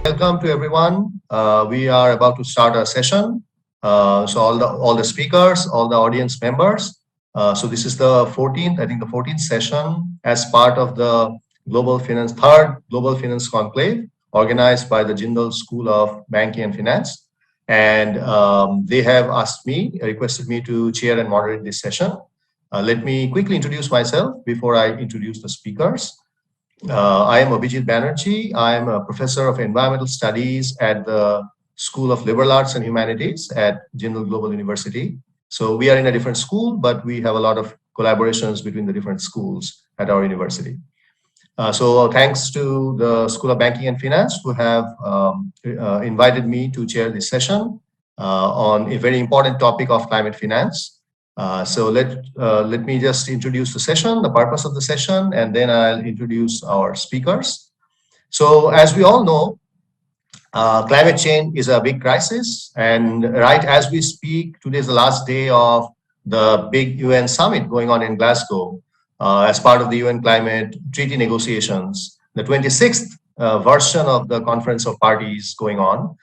Welcome to everyone. We are about to start our session. So all the speakers, all the audience members. So this is the 14th, I think the 14th session as part of the third Global Finance Conclave organized by the Jindal School of Banking and Finance. And they have requested me to chair and moderate this session. Let me quickly introduce myself before I introduce the speakers. I am Abhijit Banerjee. I am a professor of environmental studies at the School of Liberal Arts and Humanities at Jindal Global University. So we are in a different school, but we have a lot of collaborations between the different schools at our university. So thanks to the School of Banking and Finance who have invited me to chair this session on a very important topic of climate finance. So let me just introduce the session, the purpose of the session, and then I'll introduce our speakers. So as we all know, climate change is a big crisis, and right as we speak, today is the last day of the big UN summit going on in Glasgow as part of the UN climate treaty negotiations, the 26th version of the Conference of Parties going on.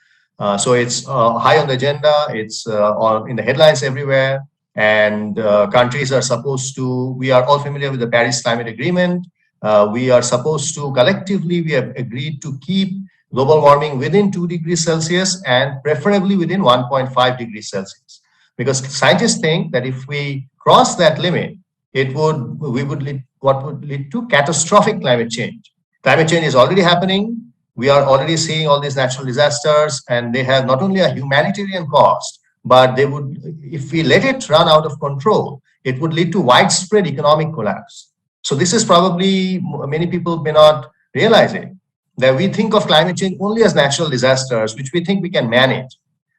So it's high on the agenda, it's in the headlines everywhere. And countries are supposed to, we are all familiar with the Paris Climate Agreement. We are supposed to collectively, we have agreed to keep global warming within 2 degrees Celsius and preferably within 1.5 degrees Celsius. Because scientists think that if we cross that limit, what would lead to catastrophic climate change. Climate change is already happening. We are already seeing all these natural disasters, and they have not only a humanitarian cost, but they would, if we let it run out of control, it would lead to widespread economic collapse. So this is probably, many people may not realize it, that we think of climate change only as natural disasters, which we think we can manage.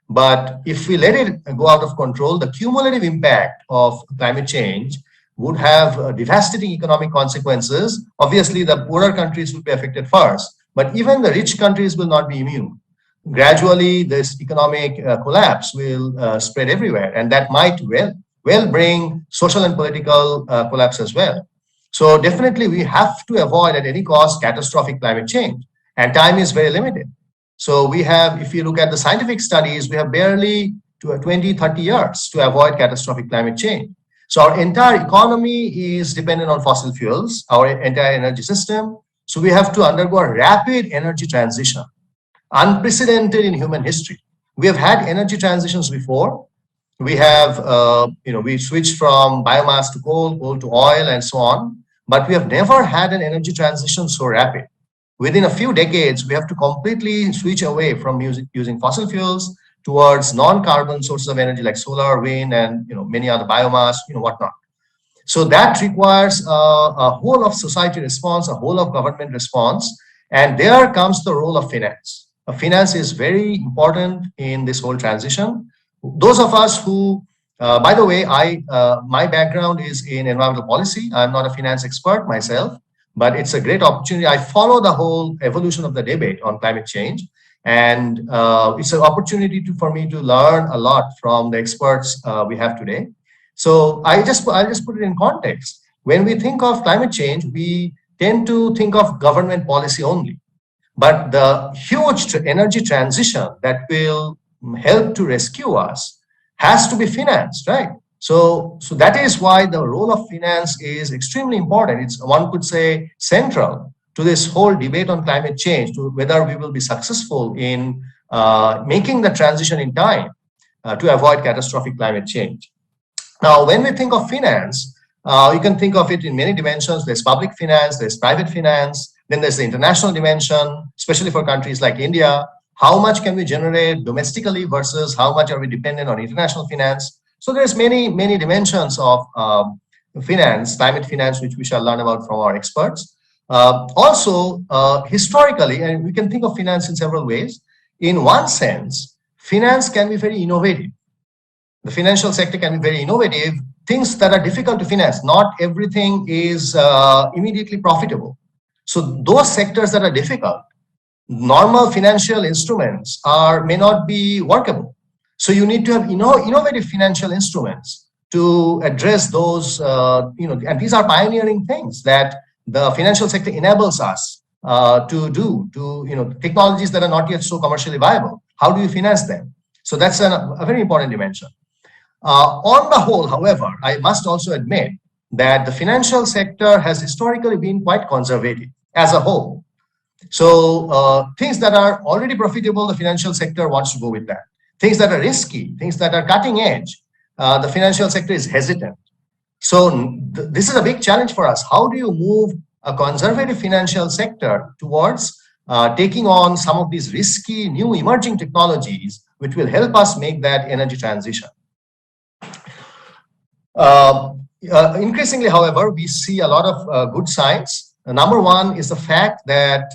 But if we let it go out of control, the cumulative impact of climate change would have devastating economic consequences. Obviously, the poorer countries will be affected first, but even the rich countries will not be immune. Gradually, this economic collapse will spread everywhere, and that might well bring social and political collapse as well. So definitely, we have to avoid at any cost catastrophic climate change, and time is very limited. So we have, if you look at the scientific studies, we have barely 20, 30 years to avoid catastrophic climate change. So our entire economy is dependent on fossil fuels, our entire energy system. So we have to undergo a rapid energy transition, unprecedented in human history. We have had energy transitions before. We have, we switched from biomass to coal, coal to oil, and so on. But we have never had an energy transition so rapid. Within a few decades, we have to completely switch away from using fossil fuels towards non-carbon sources of energy like solar, wind, and many other biomass, whatnot. So that requires a whole of society response, a whole of government response, and there comes the role of finance. Finance is very important in this whole transition. Those of us who, by the way, my background is in environmental policy. I'm not a finance expert myself, but it's a great opportunity. I follow the whole evolution of the debate on climate change, and it's an opportunity for me to learn a lot from the experts we have today. So I'll just put it in context. When we think of climate change, we tend to think of government policy only. But the huge energy transition that will help to rescue us has to be financed, right? So that is why the role of finance is extremely important. It's, one could say, central to this whole debate on climate change, to whether we will be successful in making the transition in time to avoid catastrophic climate change. Now, when we think of finance, you can think of it in many dimensions. There's public finance, there's private finance, then there's the international dimension, especially for countries like India. How much can we generate domestically versus how much are we dependent on international finance? So there's many dimensions of finance, climate finance, which we shall learn about from our experts. Also, historically, and we can think of finance in several ways. In one sense, finance can be very innovative. The financial sector can be very innovative. Things that are difficult to finance, not everything is immediately profitable. So those sectors that are difficult, normal financial instruments may not be workable. So you need to have innovative financial instruments to address those, and these are pioneering things that the financial sector enables us technologies that are not yet so commercially viable? How do you finance them? So that's a very important dimension. On the whole, however, I must also admit that the financial sector has historically been quite conservative as a whole. So things that are already profitable, the financial sector wants to go with that. Things that are risky, things that are cutting edge, the financial sector is hesitant. So this is a big challenge for us. How do you move a conservative financial sector towards taking on some of these risky new emerging technologies, which will help us make that energy transition? Increasingly, however, we see a lot of good signs. Number one is the fact that,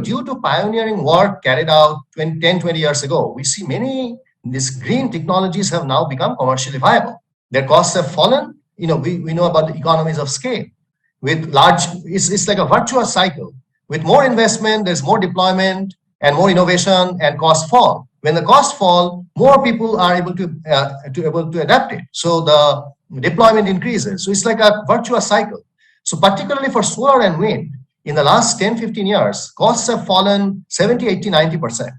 due to pioneering work carried out 10, 20 years ago, we see many these green technologies have now become commercially viable. Their costs have fallen. We know about the economies of scale. With large, it's like a virtuous cycle. With more investment, there's more deployment and more innovation, and costs fall. When the costs fall, more people are able to adapt it. So the deployment increases. So it's like a virtuous cycle. So particularly for solar and wind, in the last 10, 15 years, costs have fallen 70, 80, 90%.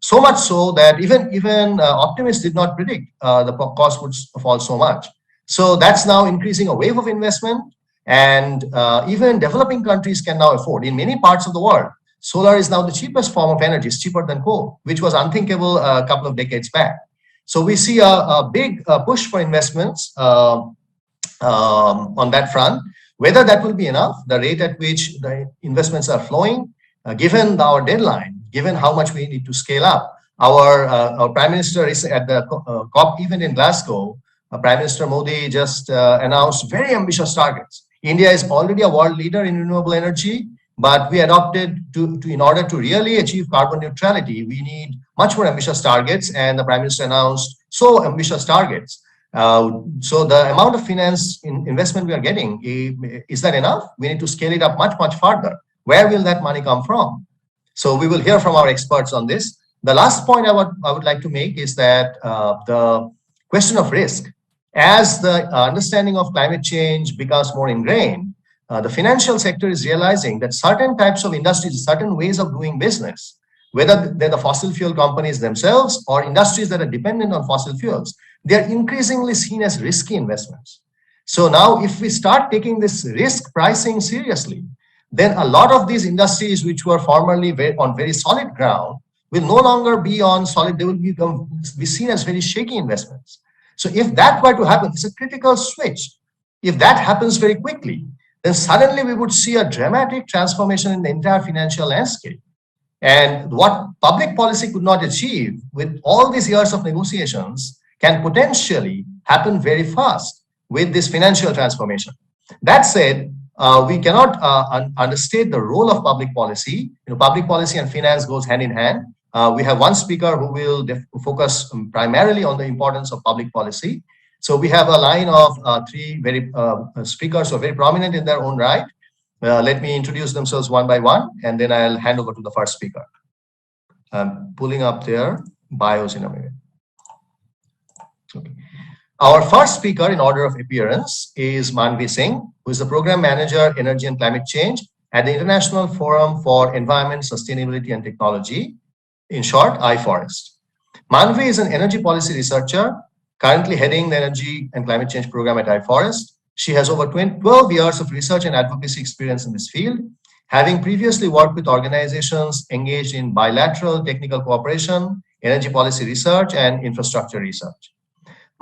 So much so that even optimists did not predict the cost would fall so much. So that's now increasing a wave of investment, and even developing countries can now afford. In many parts of the world, solar is now the cheapest form of energy. It's cheaper than coal, which was unthinkable a couple of decades back. So we see a big push for investments on that front. Whether that will be enough, the rate at which the investments are flowing, given our deadline, given how much we need to scale up. Our Prime Minister is at the COP event in Glasgow. Prime Minister Modi just announced very ambitious targets. India is already a world leader in renewable energy, but we adopted in order to really achieve carbon neutrality, we need much more ambitious targets, and the Prime Minister announced so ambitious targets. So the amount of finance investment we are getting, is that enough? We need to scale it up much, much further. Where will that money come from? So we will hear from our experts on this. The last point I would like to make is that the question of risk. As the understanding of climate change becomes more ingrained, the financial sector is realizing that certain types of industries, certain ways of doing business, whether they're the fossil fuel companies themselves or industries that are dependent on fossil fuels, they're increasingly seen as risky investments. So now if we start taking this risk pricing seriously, then a lot of these industries which were formerly on very solid ground will no longer be on solid, they will be seen as very shaky investments. So if that were to happen, it's a critical switch. If that happens very quickly, then suddenly we would see a dramatic transformation in the entire financial landscape. And what public policy could not achieve with all these years of negotiations can potentially happen very fast with this financial transformation. That said, we cannot understate the role of public policy. Public policy and finance goes hand in hand. We have one speaker who will focus primarily on the importance of public policy. So we have a line of three very speakers who are very prominent in their own right. Let me introduce themselves one by one, and then I'll hand over to the first speaker. I'm pulling up their bios in a minute. Okay. Our first speaker in order of appearance is Manvi Singh, who is the Program Manager, Energy and Climate Change at the International Forum for Environment, Sustainability and Technology, in short, iForest. Manvi is an energy policy researcher, currently heading the Energy and Climate Change program at iForest. She has over 12 years of research and advocacy experience in this field, having previously worked with organizations engaged in bilateral technical cooperation, energy policy research, and infrastructure research.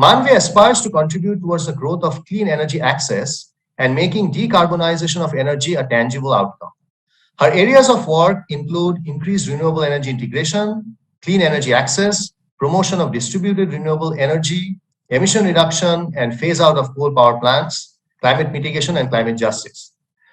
Manvi aspires to contribute towards the growth of clean energy access and making decarbonization of energy a tangible outcome. Her areas of work include increased renewable energy integration, clean energy access, promotion of distributed renewable energy, emission reduction and phase out of coal power plants, climate mitigation and climate justice.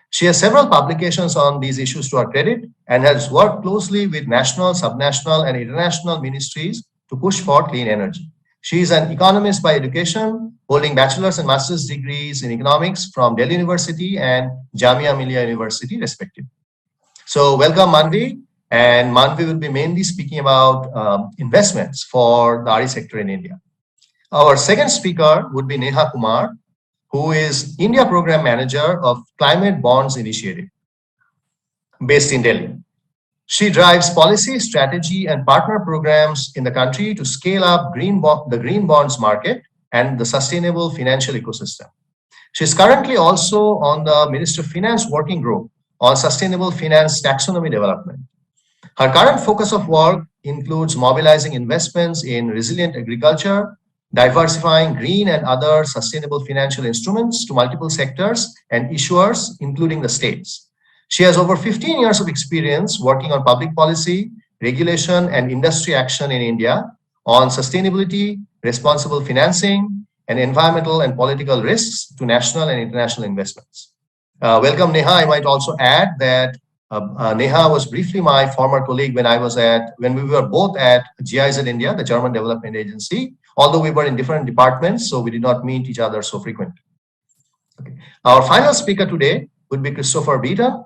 She has several publications on these issues to her credit and has worked closely with national, subnational and international ministries to push for clean energy. She is an economist by education, holding bachelor's and master's degrees in economics from Delhi University and Jamia Millia University, respectively. So welcome, Manvi. And Manvi will be mainly speaking about investments for the RE sector in India. Our second speaker would be Neha Kumar, who is India Program Manager of Climate Bonds Initiative. based in Delhi. She drives policy, strategy, and partner programs in the country to scale up the green bonds market and the sustainable financial ecosystem. She is currently also on the Minister of Finance Working Group on Sustainable Finance Taxonomy Development. Her current focus of work includes mobilizing investments in resilient agriculture, diversifying green and other sustainable financial instruments to multiple sectors and issuers, including the states. She has over 15 years of experience working on public policy, regulation, and industry action in India on sustainability, responsible financing, and environmental and political risks to national and international investments. Welcome, Neha. I might also add that Neha was briefly my former colleague when we were both at GIZ India, the German Development Agency, although we were in different departments, so we did not meet each other so frequently. Okay. Our final speaker today would be Christopher Beaton,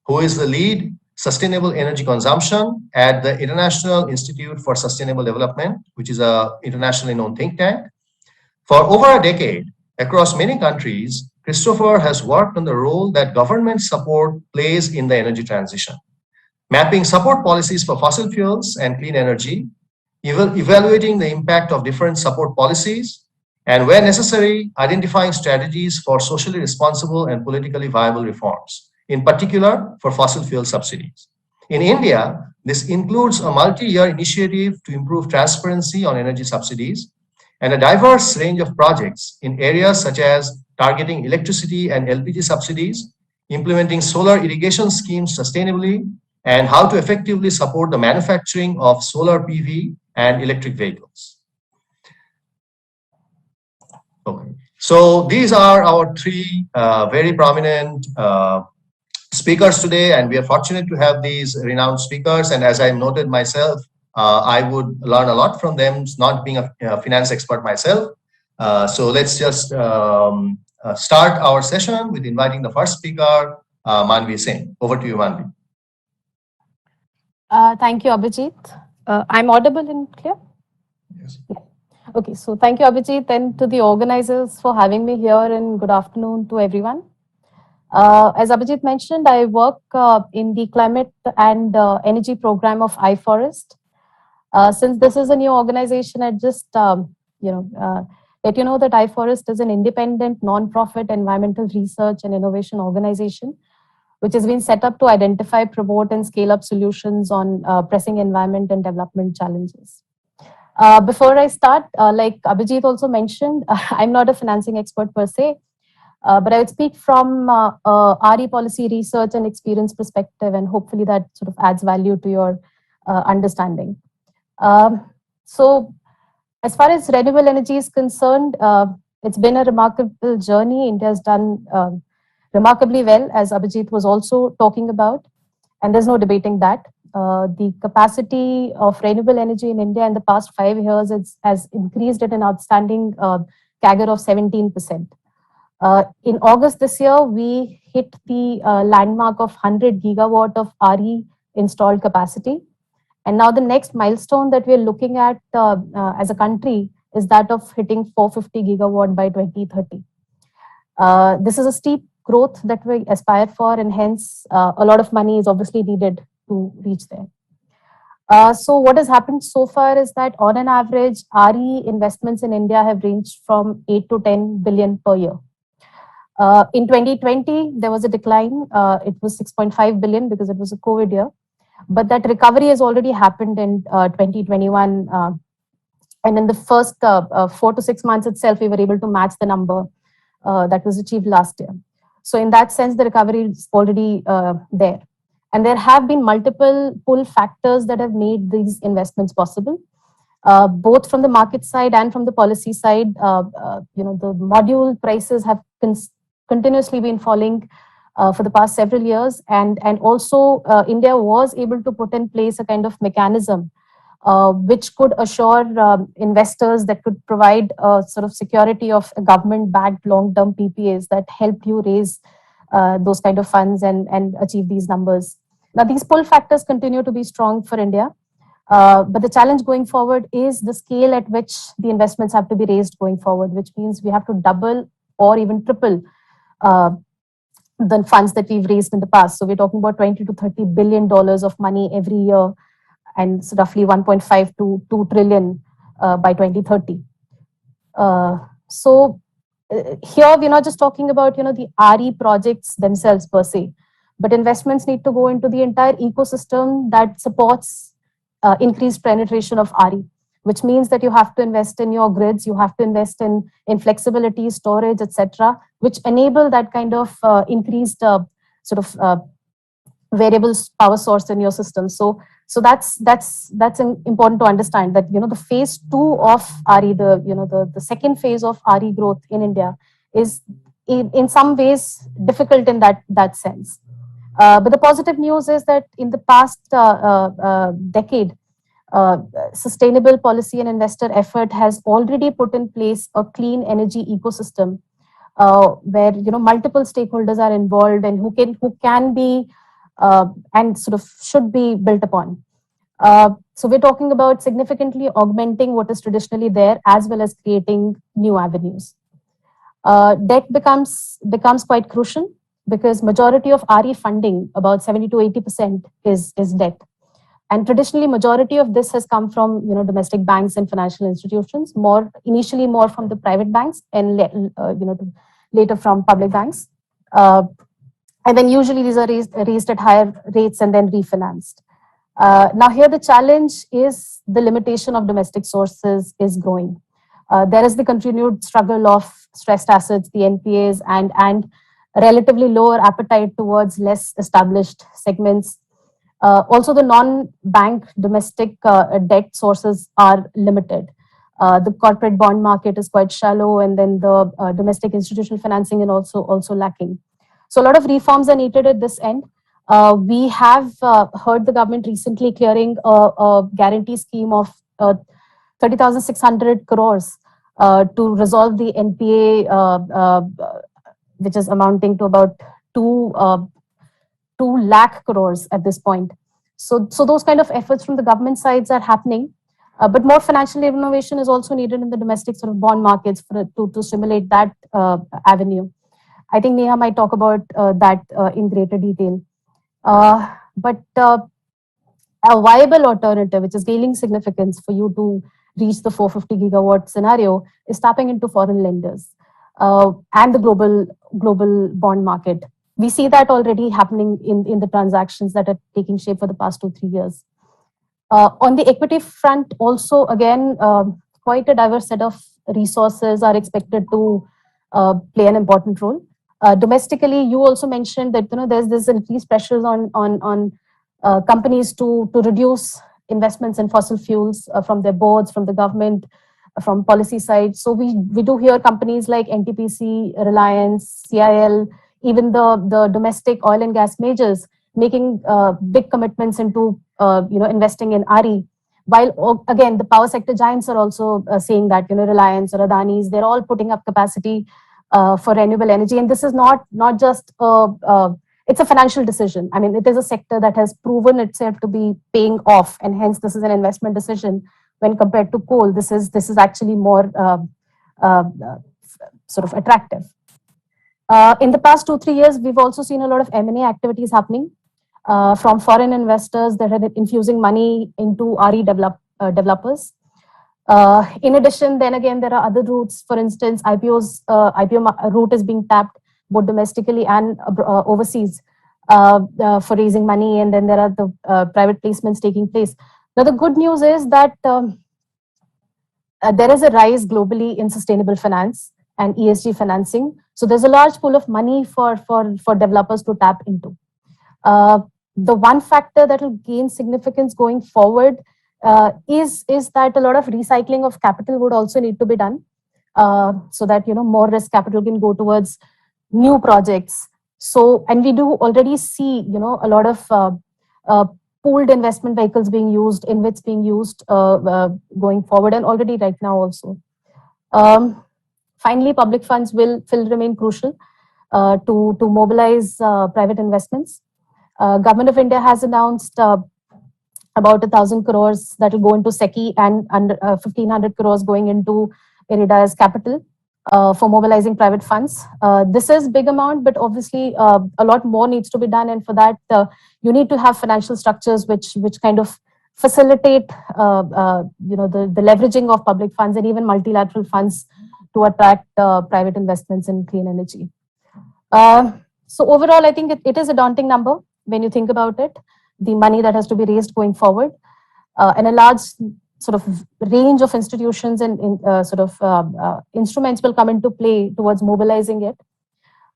who is the lead sustainable energy consumption at the International Institute for Sustainable Development, which is an internationally known think tank. For over a decade, across many countries, Christopher has worked on the role that government support plays in the energy transition, mapping support policies for fossil fuels and clean energy, evaluating the impact of different support policies, and where necessary, identifying strategies for socially responsible and politically viable reforms, in particular for fossil fuel subsidies. In India, this includes a multi-year initiative to improve transparency on energy subsidies and a diverse range of projects in areas such as targeting electricity and LPG subsidies, implementing solar irrigation schemes sustainably, and how to effectively support the manufacturing of solar PV and electric vehicles. Okay, so these are our three very prominent speakers today, and we are fortunate to have these renowned speakers. And as I noted myself, I would learn a lot from them, not being a finance expert myself. So let's just start our session with inviting the first speaker, Manvi Singh. Over to you, Manvi. Thank you, Abhijit. I'm audible and clear? Yes. Yeah. Okay, so thank you, Abhijit, and to the organizers for having me here, and good afternoon to everyone. As Abhijit mentioned, I work in the climate and energy program of iForest. Since this is a new organization, I just let you know that iForest is an independent, non-profit environmental research and innovation organization, which has been set up to identify, promote, and scale up solutions on pressing environment and development challenges. Before I start, like Abhijit also mentioned, I'm not a financing expert per se, but I would speak from RE policy research and experience perspective, and hopefully that sort of adds value to your understanding. So as far as renewable energy is concerned, it's been a remarkable journey. India has done remarkably well, as Abhijit was also talking about, and there's no debating that. The capacity of renewable energy in India in the past 5 years has increased at an outstanding CAGR of 17%. In August this year, we hit the landmark of 100 gigawatt of RE installed capacity. And now the next milestone that we're looking at as a country is that of hitting 450 gigawatt by 2030. This is a steep growth that we aspire for, and hence a lot of money is obviously needed to reach there. So what has happened so far is that on an average, RE investments in India have ranged from 8 to 10 billion per year. In 2020, there was a decline. It was 6.5 billion because it was a COVID year. But that recovery has already happened in 2021. And in the first 4 to 6 months itself, we were able to match the number that was achieved last year. So in that sense, the recovery is already there. And there have been multiple pull factors that have made these investments possible, both from the market side and from the policy side. The module prices have continuously been falling for the past several years, and also India was able to put in place a kind of mechanism which could assure investors, that could provide sort of security of government-backed long-term PPAs that help you raise those kind of funds and achieve these numbers. Now, these pull factors continue to be strong for India, but the challenge going forward is the scale at which the investments have to be raised going forward, which means we have to double or even triple the funds that we've raised in the past. So we're talking about 20 to 30 billion dollars of money every year, and it's roughly 1.5 to 2 trillion by 2030. Here we're not just talking about the RE projects themselves per se, but investments need to go into the entire ecosystem that supports increased penetration of RE, which means that you have to invest in your grids, you have to invest in flexibility, storage, etc., which enable that kind of increased variable power source in your system. So that's important to understand that the phase 2 of RE, the second phase of RE growth in India is in some ways difficult in that sense. But the positive news is that in the past decade, sustainable policy and investor effort has already put in place a clean energy ecosystem where multiple stakeholders are involved and who can be and sort of should be built upon. So we're talking about significantly augmenting what is traditionally there as well as creating new avenues. Debt becomes quite crucial because majority of RE funding, about 70 to 80%, is debt. And traditionally, majority of this has come from domestic banks and financial institutions, initially more from the private banks and later from public banks. And then usually these are raised at higher rates and then refinanced. Now here the challenge is the limitation of domestic sources is growing. There is the continued struggle of stressed assets, the NPAs, and relatively lower appetite towards less established segments. Also, the non-bank domestic debt sources are limited. The corporate bond market is quite shallow, and then the domestic institutional financing is also lacking. So a lot of reforms are needed at this end. We have heard the government recently clearing a guarantee scheme of 30,600 crores to resolve the NPA, which is amounting to about 2 lakh crores at this point. So those kind of efforts from the government sides are happening, but more financial innovation is also needed in the domestic sort of bond markets to stimulate that avenue. I think Neha might talk about that in greater detail. But a viable alternative, which is gaining significance for you to reach the 450 gigawatt scenario, is tapping into foreign lenders and the global bond market. We see that already happening in the transactions that are taking shape for the past 2-3 years. On the equity front, also, again, quite a diverse set of resources are expected to play an important role. Domestically, you also mentioned that there's increased pressures on companies to reduce investments in fossil fuels from their boards, from the government, from policy side. So we do hear companies like NTPC, Reliance, CIL, even the domestic oil and gas majors making big commitments into investing in RE. While again, the power sector giants are also saying that Reliance or Adani's, they're all putting up capacity for renewable energy, and this is not just it's a financial decision. I mean, it is a sector that has proven itself to be paying off, and hence this is an investment decision when compared to coal. This is actually more sort of attractive. In the past 2-3 years, we've also seen a lot of M&A activities happening from foreign investors that are infusing money into RE developers. In addition, then again, there are other routes. For instance, IPO route is being tapped both domestically and overseas for raising money, and then there are the private placements taking place. Now, the good news is that there is a rise globally in sustainable finance and ESG financing. So there's a large pool of money for developers to tap into. The one factor that will gain significance going forward is that a lot of recycling of capital would also need to be done so that more risk capital can go towards new projects. So, and we do already see a lot of pooled investment vehicles being used, InvITs being used going forward, and already right now also. Finally, public funds will remain crucial to mobilize private investments. Government of India has announced about 1,000 crores that will go into SECI and 1,500 crores going into IREDA as capital. for mobilizing private funds. This is big amount, but obviously a lot more needs to be done. And for that, you need to have financial structures which kind of facilitate the leveraging of public funds and even multilateral funds to attract private investments in clean energy. So overall, I think it is a daunting number when you think about it, the money that has to be raised going forward, and a large sort of range of institutions and instruments will come into play towards mobilizing it.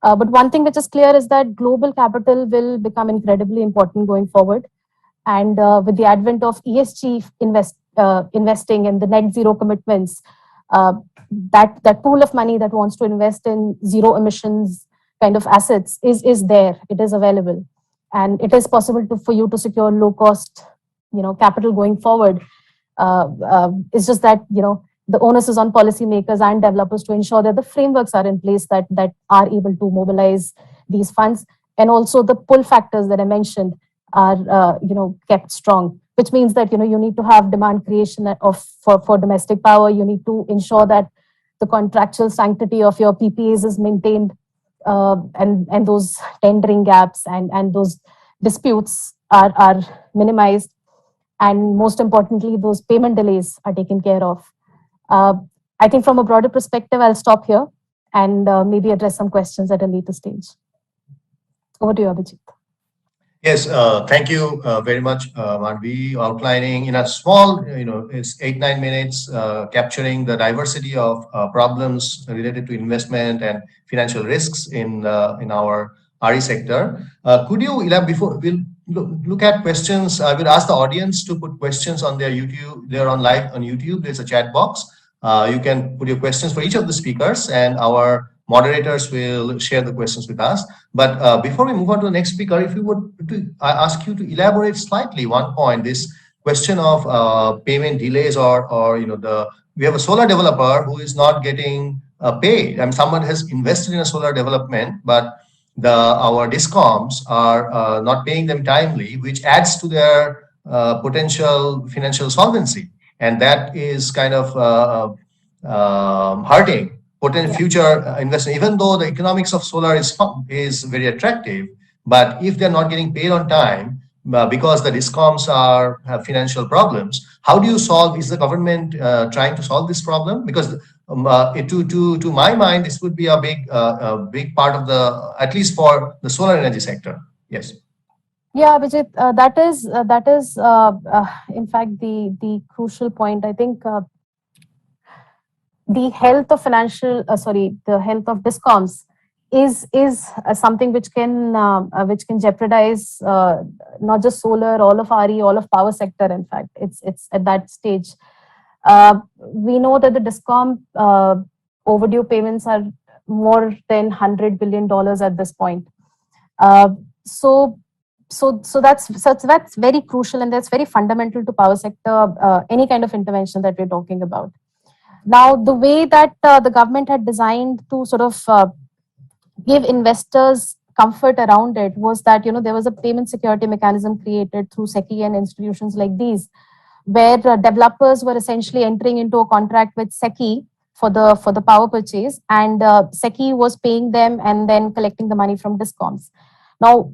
But one thing which is clear is that global capital will become incredibly important going forward. And with the advent of ESG investing and the net zero commitments, that pool of money that wants to invest in zero emissions kind of assets is there. It is available, and it is possible for you to secure low cost, capital going forward. It's just that the onus is on policymakers and developers to ensure that the frameworks are in place that are able to mobilize these funds, and also the pull factors that I mentioned are kept strong, which means that you need to have demand creation for domestic power. You need to ensure that the contractual sanctity of your PPAs is maintained, and those tendering gaps and those disputes are minimized, and most importantly, those payment delays are taken care of. I think from a broader perspective, I'll stop here and maybe address some questions at a later stage. Over to you, Abhijit. Yes, thank you very much, Madhvi, outlining in a small, it's 8-9 minutes, capturing the diversity of problems related to investment and financial risks in our RE sector. Could you elaborate before we'll look at questions? I will ask the audience to put questions on their YouTube. They're on live on YouTube. There's a chat box. You can put your questions for each of the speakers, and our moderators will share the questions with us. But before we move on to the next speaker, if you would, I ask you to elaborate slightly one point, this question of payment delays or we have a solar developer who is not getting paid, and someone has invested in a solar development, but our DISCOMs are not paying them timely, which adds to their potential financial solvency, and that is kind of hurting potential future investment, even though the economics of solar is very attractive. But if they're not getting paid on time because the DISCOMs have financial problems, how do you solve? Is the government trying to solve this problem? Because to my mind, this would be a big part of at least for the solar energy sector. Yes. Yeah, Abhijit, that is in fact the crucial point. I think the health of the health of DISCOMs is something which can jeopardize not just solar, all of RE, all of power sector. In fact, it's at that stage. We know that the DISCOM overdue payments are more than $100 billion at this point. So that's very crucial, and that's very fundamental to power sector. Any kind of intervention that we're talking about. Now, the way that the government had designed to sort of give investors comfort around it was that there was a payment security mechanism created through SECI and institutions like these, where developers were essentially entering into a contract with SECI for the power purchase, and SECI was paying them and then collecting the money from DISCOMs. Now,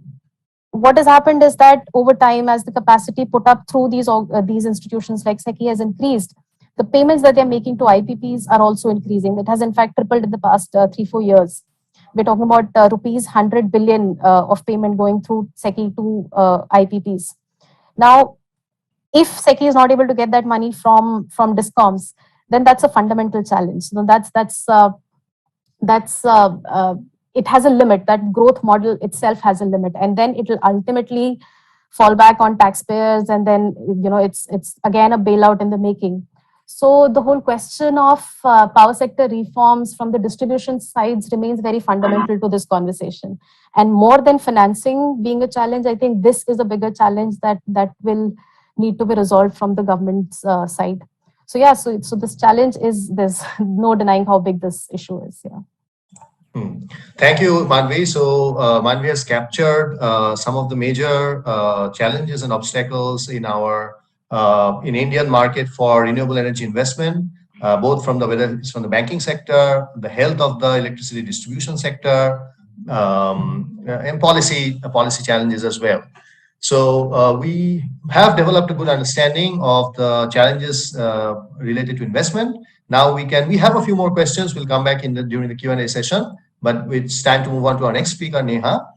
what has happened is that over time, as the capacity put up through these institutions like SECI has increased, the payments that they're making to IPPs are also increasing. It has in fact tripled in the past 3-4 years. We're talking about rupees 100 billion of payment going through SECI to IPPs. Now, if SECI is not able to get that money from DISCOMs, then that's a fundamental challenge. So it has a limit. That growth model itself has a limit, and then it will ultimately fall back on taxpayers, and then it's again a bailout in the making. So the whole question of power sector reforms from the distribution sides remains very fundamental to this conversation. And more than financing being a challenge, I think this is a bigger challenge that will need to be resolved from the government's side. So yeah, so this challenge there's no denying how big this issue is. Yeah. Thank you, Madhvi. So Madhvi has captured some of the major challenges and obstacles in Indian market for renewable energy investment. both from whether it's from the banking sector, the health of the electricity distribution sector, and policy challenges as well. So we have developed a good understanding of the challenges related to investment. Now we have a few more questions. We'll come back during the Q&A session, but it's time to move on to our next speaker, Neha.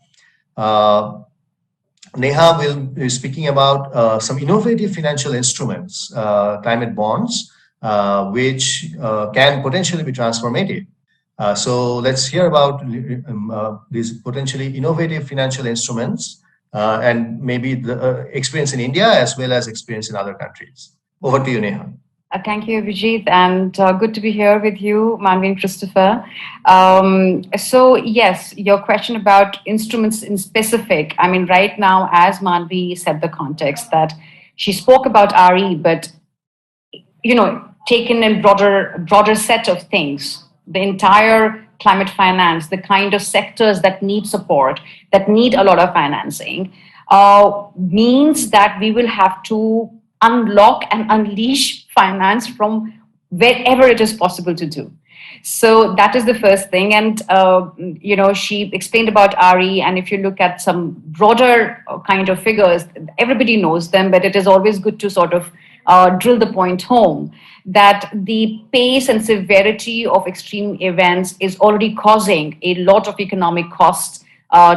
Neha will be speaking about some innovative financial instruments, climate bonds, which can potentially be transformative. So let's hear about these potentially innovative financial instruments and maybe the experience in India as well as experience in other countries. Over to you, Neha. Thank you, Abhijit, and good to be here with you, Manvi and Christopher. So yes, your question about instruments in specific, I mean, right now, as Manvi set the context that she spoke about RE, but, you know, taken in broader set of things, the entire climate finance, the kind of sectors that need support, that need a lot of financing, means that we will have to unlock and unleash finance from wherever it is possible to do. So that is the first thing. And, you know, she explained about RE. And if you look at some broader kind of figures, everybody knows them, but it is always good to sort of drill the point home that the pace and severity of extreme events is already causing a lot of economic costs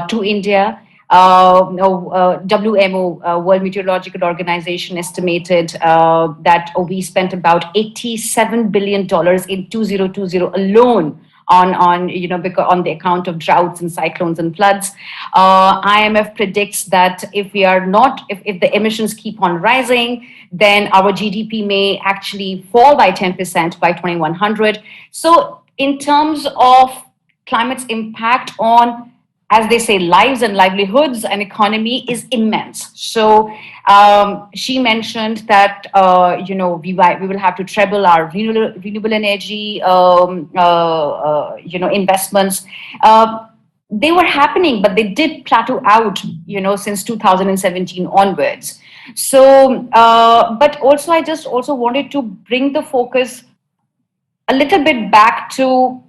to India. WMO, World Meteorological Organization, estimated that we spent about $87 billion in 2020 alone on you know, because on the account of droughts and cyclones and floods. IMF predicts that if we are not, if the emissions keep on rising, then our GDP may actually fall by 10% by 2100. So in terms of climate's impact on, as they say, lives and livelihoods and economy is immense. So she mentioned that you know, we will have to treble our renewable energy you know, investments. They were happening, but they did plateau out, you know, since 2017 onwards. So, but also I just also wanted to bring the focus a little bit back to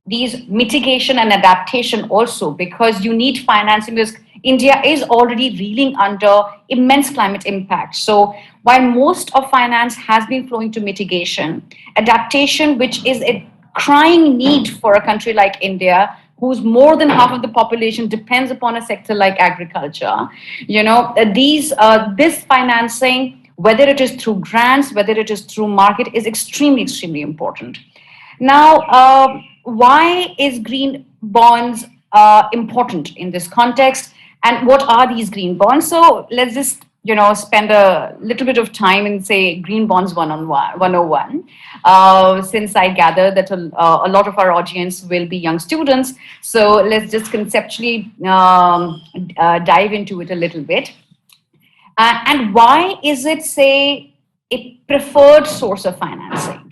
these mitigation and adaptation also, because you need financing, because India is already reeling under immense climate impact. So while most of finance has been flowing to mitigation, adaptation, which is a crying need for a country like India, whose more than half of the population depends upon a sector like agriculture, you know, this financing, whether it is through grants, whether it is through market, is extremely, extremely important. Now, why is green bonds important in this context, and what are these green bonds? So let's just, you know, spend a little bit of time and say green bonds 101, since I gather that a lot of our audience will be young students. So let's just conceptually dive into it a little bit. And why is it, say, a preferred source of financing?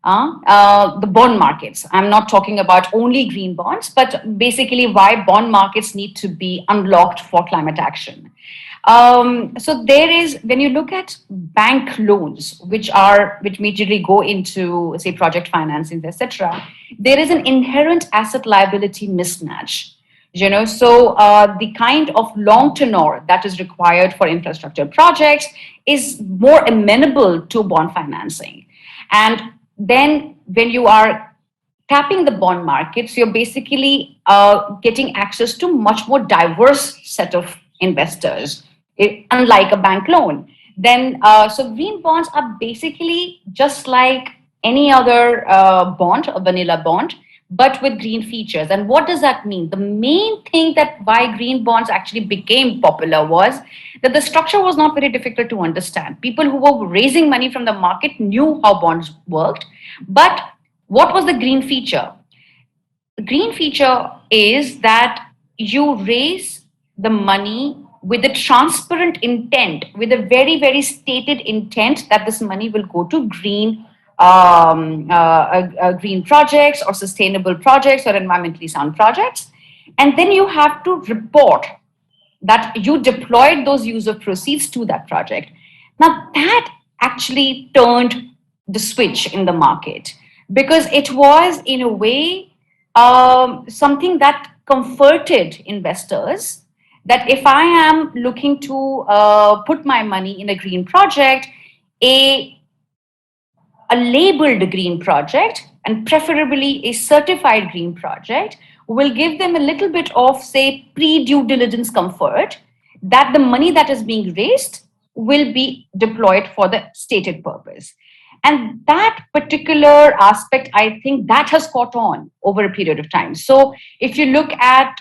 The bond markets. I'm not talking about only green bonds, but basically why bond markets need to be unlocked for climate action. So there is, when you look at bank loans, which immediately go into, say, project financing, etc., there is an inherent asset liability mismatch. You know, so the kind of long tenure that is required for infrastructure projects is more amenable to bond financing. And then when you are tapping the bond markets, you're basically getting access to much more diverse set of investors, unlike a bank loan. Then, so green bonds are basically just like any other bond, a vanilla bond, but with green features. And what does that mean? The main thing that why green bonds actually became popular was that the structure was not very difficult to understand. People who were raising money from the market knew how bonds worked. But what was the green feature? The green feature is that you raise the money with a transparent intent, with a very, very stated intent that this money will go to green green projects or sustainable projects or environmentally sound projects. And then you have to report that you deployed those use of proceeds to that project. Now that actually turned the switch in the market, because it was, in a way, something that comforted investors, that if I am looking to put my money in a green project, a, a labeled green project, and preferably a certified green project, will give them a little bit of, say, pre-due diligence comfort that the money that is being raised will be deployed for the stated purpose. And that particular aspect, I think that has caught on over a period of time. So if you look at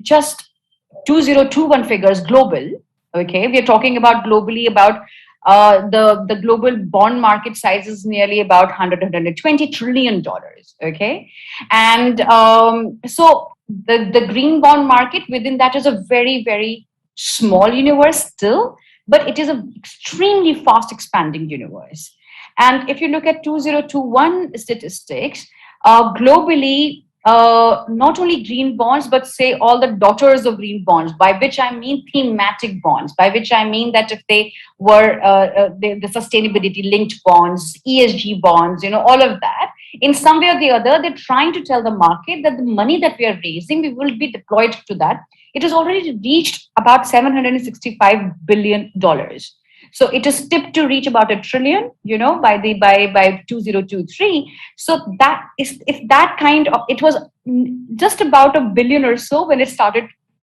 just 2021 figures global, okay, we are talking about globally about the global bond market size is nearly about 120 trillion dollars, okay, and so the green bond market within that is a very, very small universe still, but it is an extremely fast expanding universe. And if you look at 2021 statistics, globally, not only green bonds, but say all the daughters of green bonds, by which I mean thematic bonds, by which I mean that if they were the sustainability linked bonds, ESG bonds, all of that, in some way or the other, they're trying to tell the market that the money that we are raising, we will be deployed to that. It has already reached about $765 billion. So it is tipped to reach about $1 trillion, by 2023. So that is, if that kind of, it was just about $1 billion or so when it started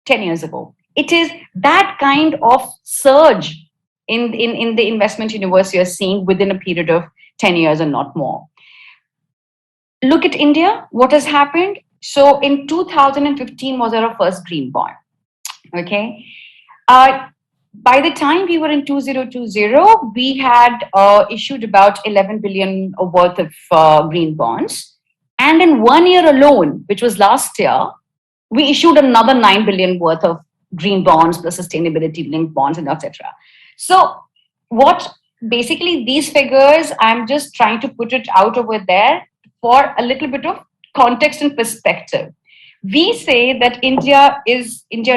10 years ago. It is that kind of surge in the investment universe you're seeing within a period of 10 years and not more. Look at India, what has happened. So in 2015 was our first green bond. Okay. By the time we were in 2020, we had issued about 11 billion worth of green bonds. And in 1 year alone, which was last year, we issued another 9 billion worth of green bonds, plus sustainability linked bonds, and etc. So what basically these figures, I'm just trying to put it out over there for a little bit of context and perspective. We say that India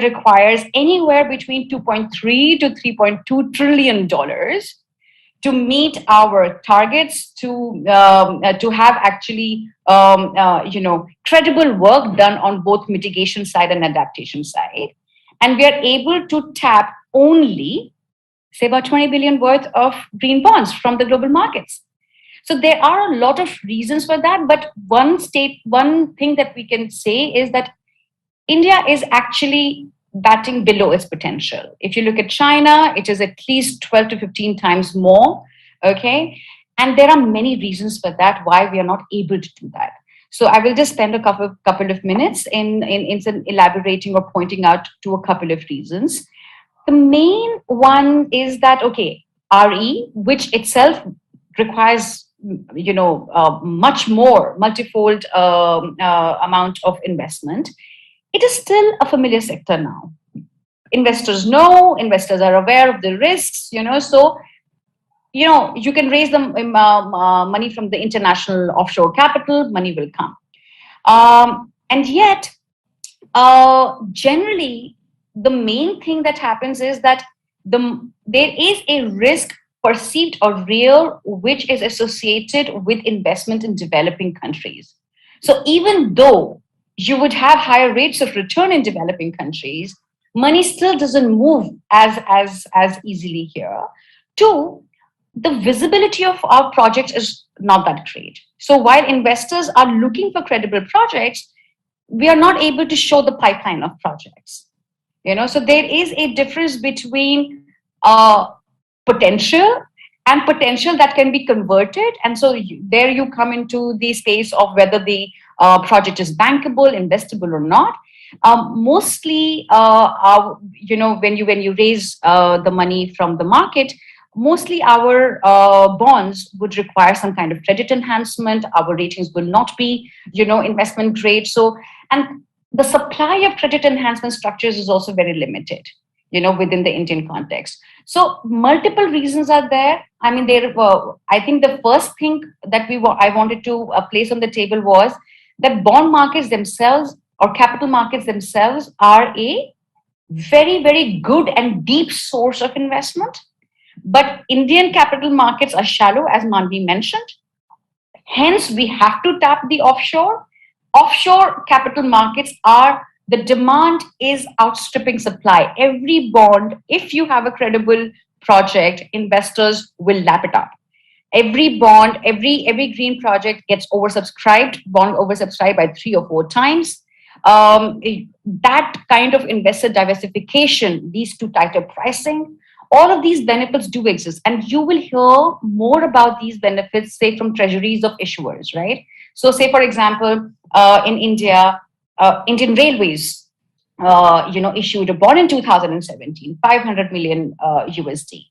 requires anywhere between 2.3 to 3.2 trillion dollars to meet our targets, to have actually credible work done on both mitigation side and adaptation side, and we are able to tap only, say, about 20 billion worth of green bonds from the global markets. So there are a lot of reasons for that, but one thing that we can say is that India is actually batting below its potential. If you look at China, it is at least 12 to 15 times more, okay? And there are many reasons for that, why we are not able to do that. So I will just spend a couple of minutes in elaborating or pointing out to a couple of reasons. The main one is that, okay, RE, which itself requires much more multifold amount of investment, it is still a familiar sector now. Investors know, investors are aware of the risks, so you can raise the money from the international offshore capital, money will come, and yet generally the main thing that happens is that there is a risk, perceived or real, which is associated with investment in developing countries. So even though you would have higher rates of return in developing countries, money still doesn't move as easily here. Two, the visibility of our projects is not that great. So while investors are looking for credible projects, we are not able to show the pipeline of projects. So there is a difference between potential and potential that can be converted. And so there you come into the space of whether the project is bankable, investable or not. Mostly, when you raise the money from the market, mostly our bonds would require some kind of credit enhancement. Our ratings will not be, investment grade. So, and the supply of credit enhancement structures is also very limited, within the Indian context. So multiple reasons are there. I mean, I think the first thing that I wanted to place on the table was that bond markets themselves or capital markets themselves are a very, very good and deep source of investment. But Indian capital markets are shallow, as Manvi mentioned. Hence, we have to tap the offshore. Offshore capital markets are, the demand is outstripping supply. Every bond, if you have a credible project, investors will lap it up. Every bond, every green project gets oversubscribed, bond oversubscribed by 3 or 4 times. That kind of investor diversification leads to tighter pricing. All of these benefits do exist, and you will hear more about these benefits, say, from treasuries of issuers, right? So, say for example, in India, Indian Railways, issued a bond in 2017, 500 million USD.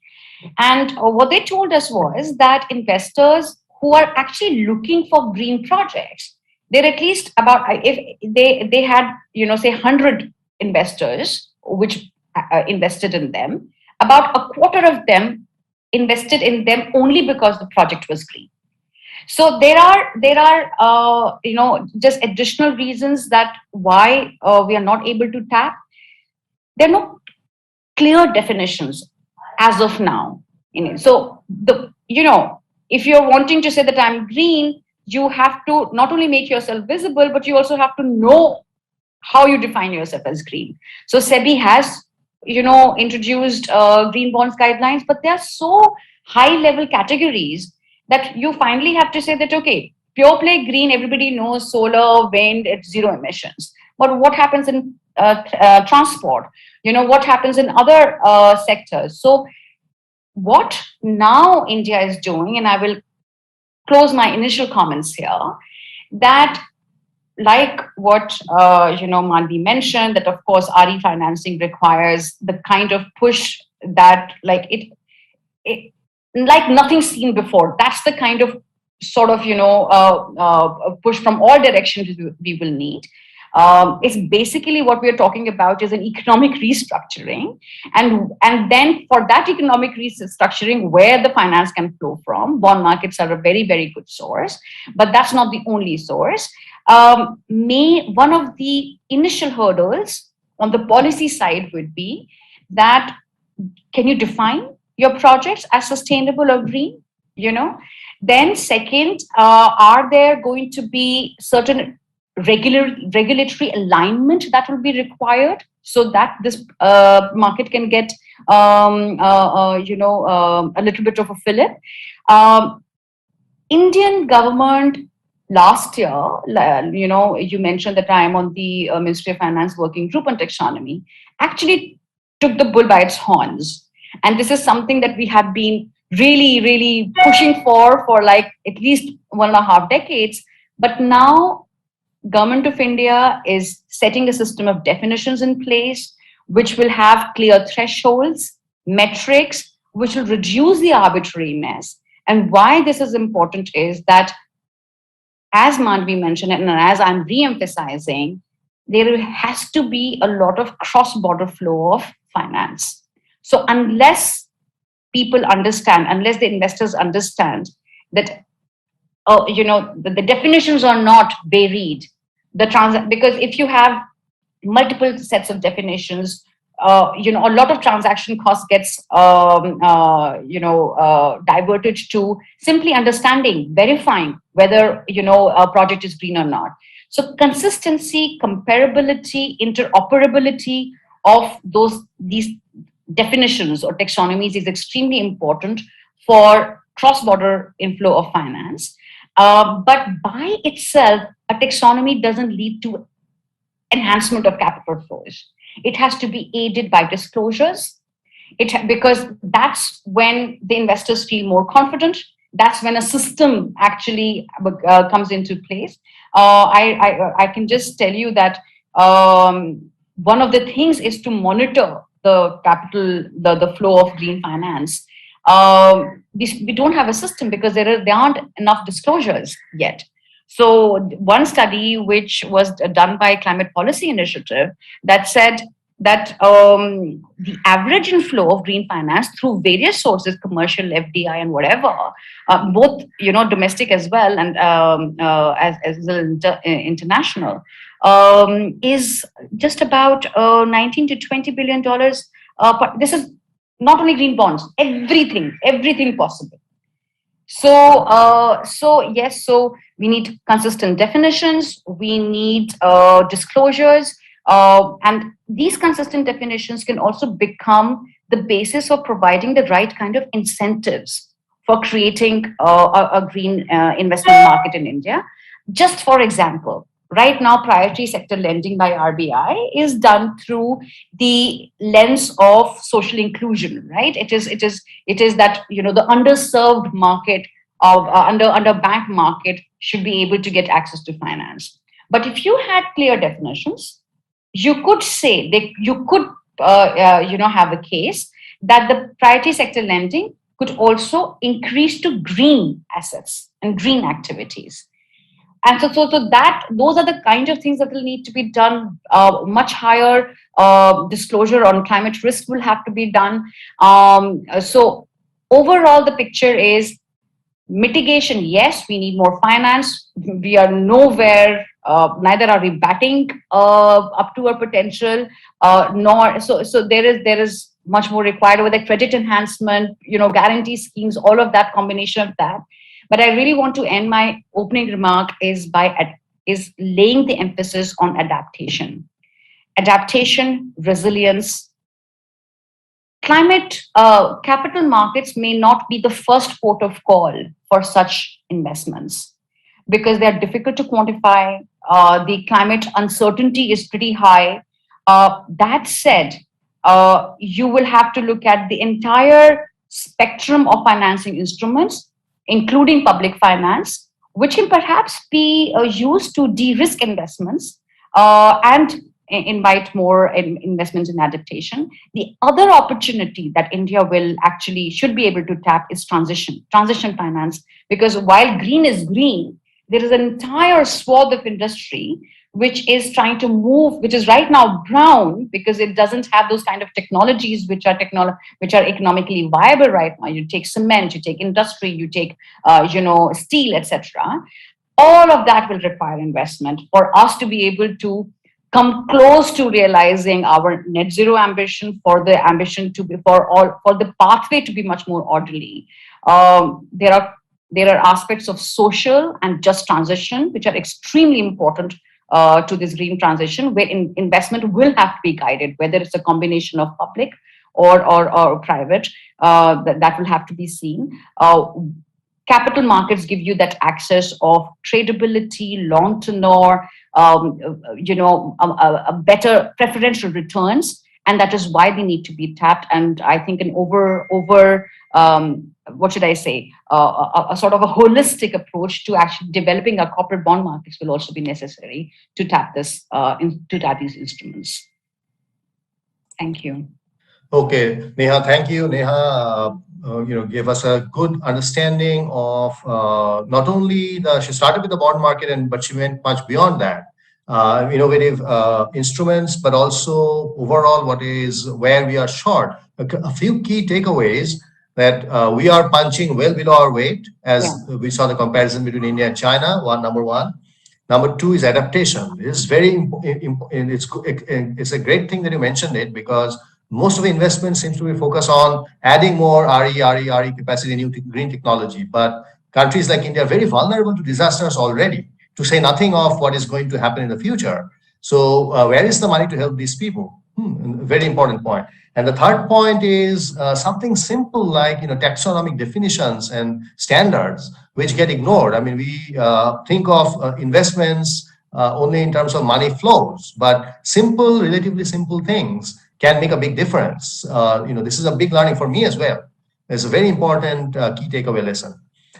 And what they told us was that investors who are actually looking for green projects, they're at least about, if they had, say 100 investors which invested in them, about a quarter of them invested in them only because the project was green. So there are just additional reasons that why we are not able to tap. There are no clear definitions as of now in it. So if you're wanting to say that I'm green, you have to not only make yourself visible, but you also have to know how you define yourself as green. So SEBI has introduced green bonds guidelines, but they are so high level categories that you finally have to say that, okay, pure play green, everybody knows solar, wind, it's zero emissions. But what happens in transport? What happens in other sectors? So what now India is doing, and I will close my initial comments here, that like what Manvi mentioned, that of course RE financing requires the kind of push that like nothing seen before. That's the kind of sort of push from all directions we will need. It's basically what we're talking about is an economic restructuring, and then for that economic restructuring, where the finance can flow from, bond markets are a very, very good source, but that's not the only source. One of the initial hurdles on the policy side would be that, can you define your projects as sustainable or green? Then second, are there going to be certain regulatory alignment that will be required so that this market can get a little bit of a fillip? Indian government last year, you mentioned that I am on the Ministry of Finance working group on taxonomy, actually took the bull by its horns. And this is something that we have been really, really pushing for like at least 1.5 decades. But now Government of India is setting a system of definitions in place, which will have clear thresholds, metrics, which will reduce the arbitrariness. And why this is important is that, as Manvi mentioned, and as I'm re-emphasizing, there has to be a lot of cross-border flow of finance. So unless people understand, unless the investors understand that, the definitions are not varied, because if you have multiple sets of definitions, a lot of transaction cost gets, diverted to simply understanding, verifying whether, a project is green or not. So consistency, comparability, interoperability of these definitions or taxonomies is extremely important for cross-border inflow of finance. But by itself, a taxonomy doesn't lead to enhancement of capital flows. It has to be aided by disclosures, because that's when the investors feel more confident. That's when a system actually comes into place. I can just tell you that one of the things is to monitor the capital, the flow of green finance. We don't have a system because there aren't enough disclosures yet. So one study which was done by Climate Policy Initiative that said that the average inflow of green finance through various sources, commercial, FDI, and whatever, both domestic as well, and as well international, is just about $19 to $20 billion. This is not only green bonds, everything possible. So yes, so we need consistent definitions, we need disclosures, and these consistent definitions can also become the basis of providing the right kind of incentives for creating a green investment market in India. Just for example, right now, priority sector lending by RBI is done through the lens of social inclusion, right? It is that, the underserved market of underbanked market should be able to get access to finance. But if you had clear definitions, you could say that you could have a case that the priority sector lending could also increase to green assets and green activities. And so that those are the kind of things that will need to be done. Much higher disclosure on climate risk will have to be done. So overall, the picture is mitigation. Yes, we need more finance. We are nowhere. Neither are we batting up to our potential. Nor so there is much more required over the credit enhancement, guarantee schemes, all of that, combination of that. But I really want to end my opening remark is laying the emphasis on adaptation, resilience. Climate capital markets may not be the first port of call for such investments because they are difficult to quantify. The climate uncertainty is pretty high. That said, you will have to look at the entire spectrum of financing instruments, including public finance, which can perhaps be used to de-risk investments and invite more investments in adaptation. The other opportunity that India should be able to tap is transition finance, because while green is green, there is an entire swath of industry which is trying to move, which is right now brown because it doesn't have those kind of technologies which are economically viable right now. You take cement, you take industry, you take steel, etc. All of that will require investment for us to be able to come close to realizing our net zero ambition, for the ambition to be for the pathway to be much more orderly. There are aspects of social and just transition which are extremely important to this green transition, where investment will have to be guided, whether it's a combination of public or private. That will have to be seen. Capital markets give you that access of tradability, long tenure, a better preferential returns, and that is why they need to be tapped. And I think an what should I say, a sort of a holistic approach to actually developing our corporate bond markets will also be necessary to tap these instruments. Thank you. Okay, Neha, thank you. Neha, gave us a good understanding of not only she started with the bond market, but she went much beyond that. Innovative instruments, but also overall where we are short. A few key takeaways that we are punching well below our weight, as we saw the comparison between India and China, number one. Number two is adaptation. It's very important. It's a great thing that you mentioned it, because most of the investment seems to be focused on adding more RE capacity, new green technology. But countries like India are very vulnerable to disasters already, to say nothing of what is going to happen in the future. So where is the money to help these people? Very important point. And the third point is something simple like taxonomic definitions and standards, which get ignored. I mean, we think of investments only in terms of money flows, but relatively simple things can make a big difference. This is a big learning for me as well. It's a very important key takeaway lesson.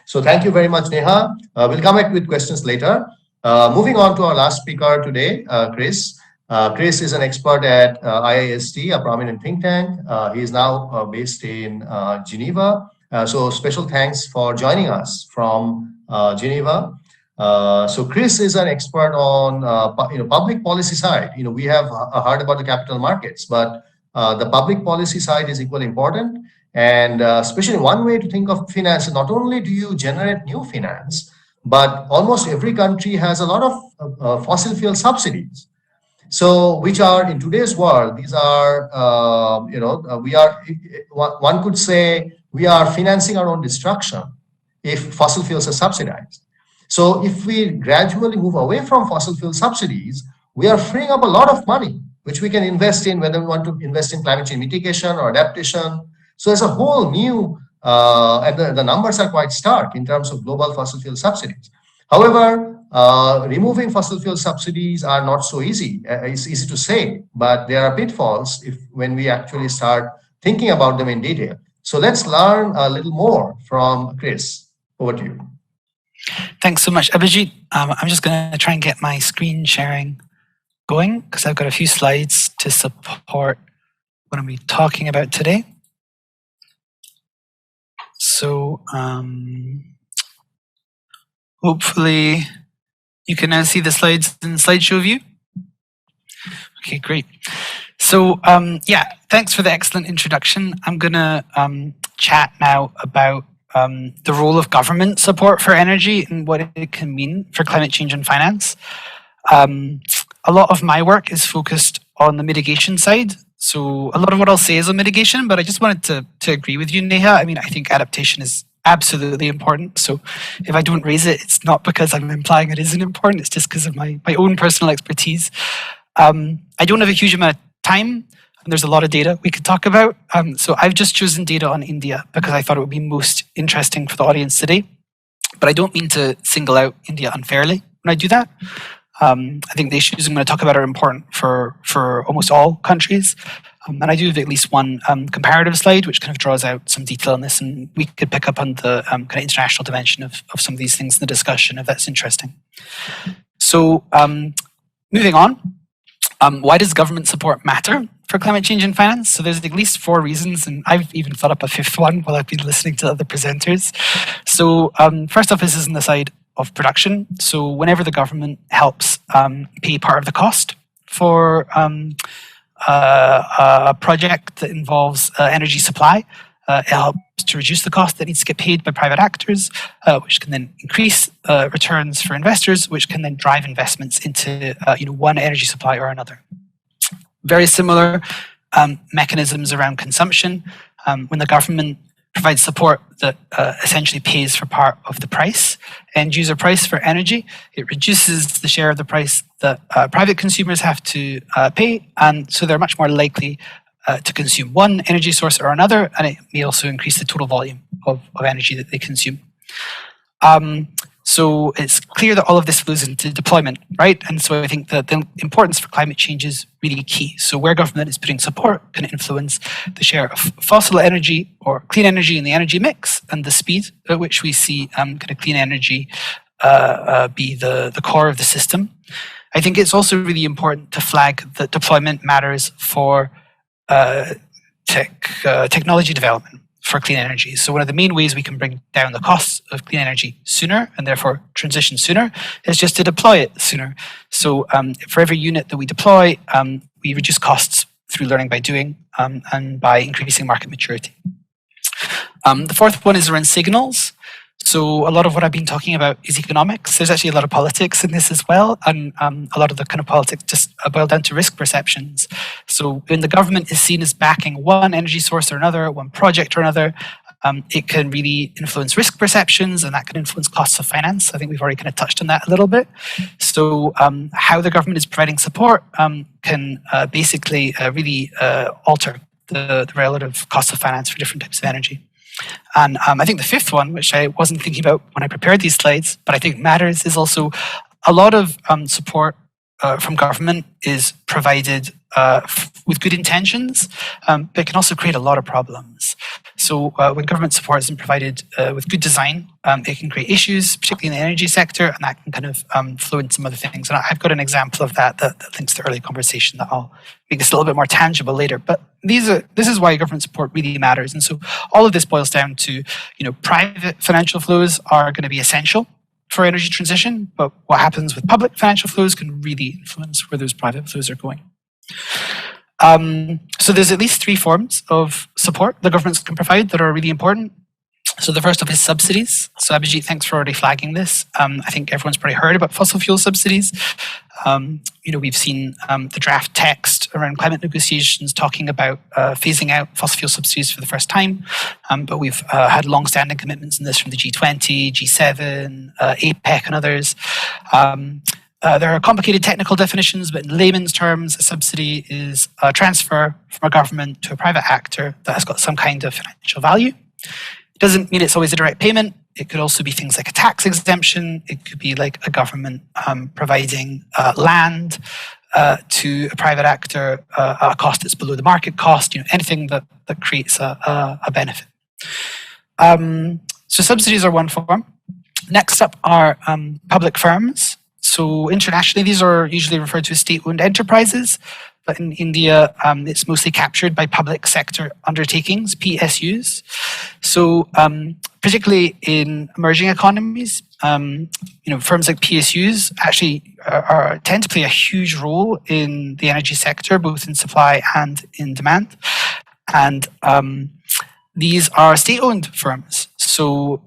So thank you very much, Neha. We'll come back with questions later. Moving on to our last speaker today, Chris. Chris is an expert at IIST, a prominent think tank. He is now based in Geneva. So special thanks for joining us from Geneva. So Chris is an expert on public policy side. We have heard about the capital markets, but the public policy side is equally important. And especially one way to think of finance is not only do you generate new finance, but almost every country has a lot of fossil fuel subsidies. So, which are in today's world, these are, one could say we are financing our own destruction if fossil fuels are subsidized. So if we gradually move away from fossil fuel subsidies, we are freeing up a lot of money, which we can invest in, whether we want to invest in climate change mitigation or adaptation. So there's a whole new, and the numbers are quite stark in terms of global fossil fuel subsidies. However, removing fossil fuel subsidies are not so easy. It's easy to say, but there are pitfalls when we actually start thinking about them in detail. So let's learn a little more from Chris. Over to you. Thanks so much, Abhijit. I'm just going to try and get my screen sharing going because I've got a few slides to support what I'm talking about today. So hopefully you can now see the slides in slideshow view. Okay, great. So yeah, thanks for the excellent introduction. I'm going to chat now about the role of government support for energy and what it can mean for climate change and finance. A lot of my work is focused on the mitigation side. So a lot of what I'll say is on mitigation, but I just wanted to agree with you, Neha. I mean, I think adaptation is absolutely important. So if I don't raise it, it's not because I'm implying it isn't important. It's just because of my own personal expertise. I don't have a huge amount of time. And there's a lot of data we could talk about. So I've just chosen data on India because I thought it would be most interesting for the audience today. But I don't mean to single out India unfairly when I do that. I think the issues I'm going to talk about are important for almost all countries. And I do have at least one comparative slide which kind of draws out some detail on this, and we could pick up on the kind of international dimension of some of these things in the discussion if that's interesting. So moving on, why does government support matter for climate change and finance? So there's at least 4 reasons, and I've even thought up a 5th one while I've been listening to other presenters. So first off, this is on the side of production. So whenever the government helps pay part of the cost for a project that involves energy supply, it helps to reduce the cost that needs to get paid by private actors, which can then increase returns for investors, which can then drive investments into one energy supply or another. Very similar mechanisms around consumption. When the government provides support that essentially pays for part of the price, end user price for energy, it reduces the share of the price that private consumers have to pay, and so they're much more likely to consume one energy source or another, and it may also increase the total volume of energy that they consume. So it's clear that all of this flows into deployment, right? And so I think that the importance for climate change is really key. So where government is putting support can influence the share of fossil energy or clean energy in the energy mix and the speed at which we see kind of clean energy be the core of the system. I think it's also really important to flag that deployment matters for technology development for clean energy. So one of the main ways we can bring down the costs of clean energy sooner and therefore transition sooner is just to deploy it sooner. So for every unit that we deploy, we reduce costs through learning by doing and by increasing market maturity. The 4th one is around signals. So a lot of what I've been talking about is economics. There's actually a lot of politics in this as well, and a lot of the kind of politics just boil down to risk perceptions. So when the government is seen as backing one energy source or another, one project or another, it can really influence risk perceptions, and that can influence costs of finance. I think we've already kind of touched on that a little bit. So how the government is providing support can basically really alter the relative cost of finance for different types of energy. And I think the 5th one, which I wasn't thinking about when I prepared these slides, but I think matters, is also a lot of support from government is provided with good intentions, but it can also create a lot of problems. So when government support isn't provided with good design, it can create issues, particularly in the energy sector, and that can kind of flow into some other things. And I've got an example of that links to the earlier conversation that I'll make this a little bit more tangible later. But this is why government support really matters. And so all of this boils down to, private financial flows are going to be essential for energy transition, but what happens with public financial flows can really influence where those private flows are going. So there's at least 3 forms of support the governments can provide that are really important. So the first of is subsidies. So Abhijit, thanks for already flagging this. I think everyone's probably heard about fossil fuel subsidies. We've seen the draft text around climate negotiations talking about phasing out fossil fuel subsidies for the first time. But we've had long-standing commitments in this from the G20, G7, APEC and others. There are complicated technical definitions, but in layman's terms, a subsidy is a transfer from a government to a private actor that has got some kind of financial value. It doesn't mean it's always a direct payment. It could also be things like a tax exemption. It could be like a government providing land to a private actor at a cost that's below the market cost, anything that creates a benefit. So subsidies are one form. Next up are public firms. So internationally, these are usually referred to as state-owned enterprises, but in India, it's mostly captured by public sector undertakings, PSUs. So particularly in emerging economies, firms like PSUs actually tend to play a huge role in the energy sector, both in supply and in demand. And these are state-owned firms. So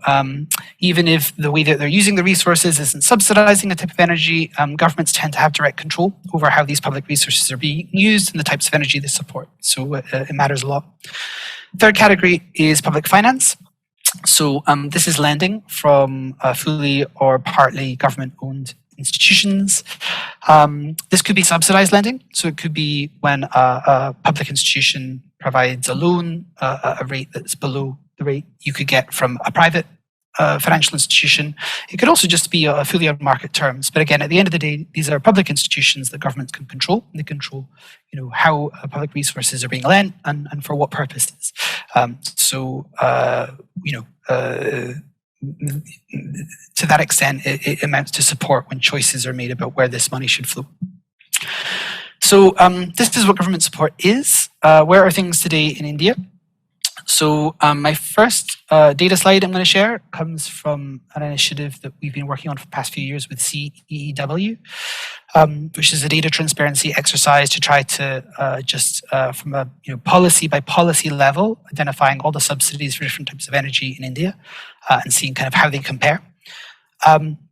even if the way that they're using the resources isn't subsidizing a type of energy, governments tend to have direct control over how these public resources are being used and the types of energy they support. So it matters a lot. Third category is public finance. So this is lending from fully or partly government-owned institutions. This could be subsidized lending. So it could be when a public institution provides a loan at a rate that's below the rate you could get from a private financial institution. It could also just be fully on market terms. But again, at the end of the day, these are public institutions that governments can control. They control, how public resources are being lent and for what purposes. To that extent, it amounts to support when choices are made about where this money should flow. So this is what government support is. Where are things today in India? So my first data slide I'm going to share comes from an initiative that we've been working on for the past few years with CEEW, which is a data transparency exercise to try to from a policy by policy level, identifying all the subsidies for different types of energy in India and seeing kind of how they compare.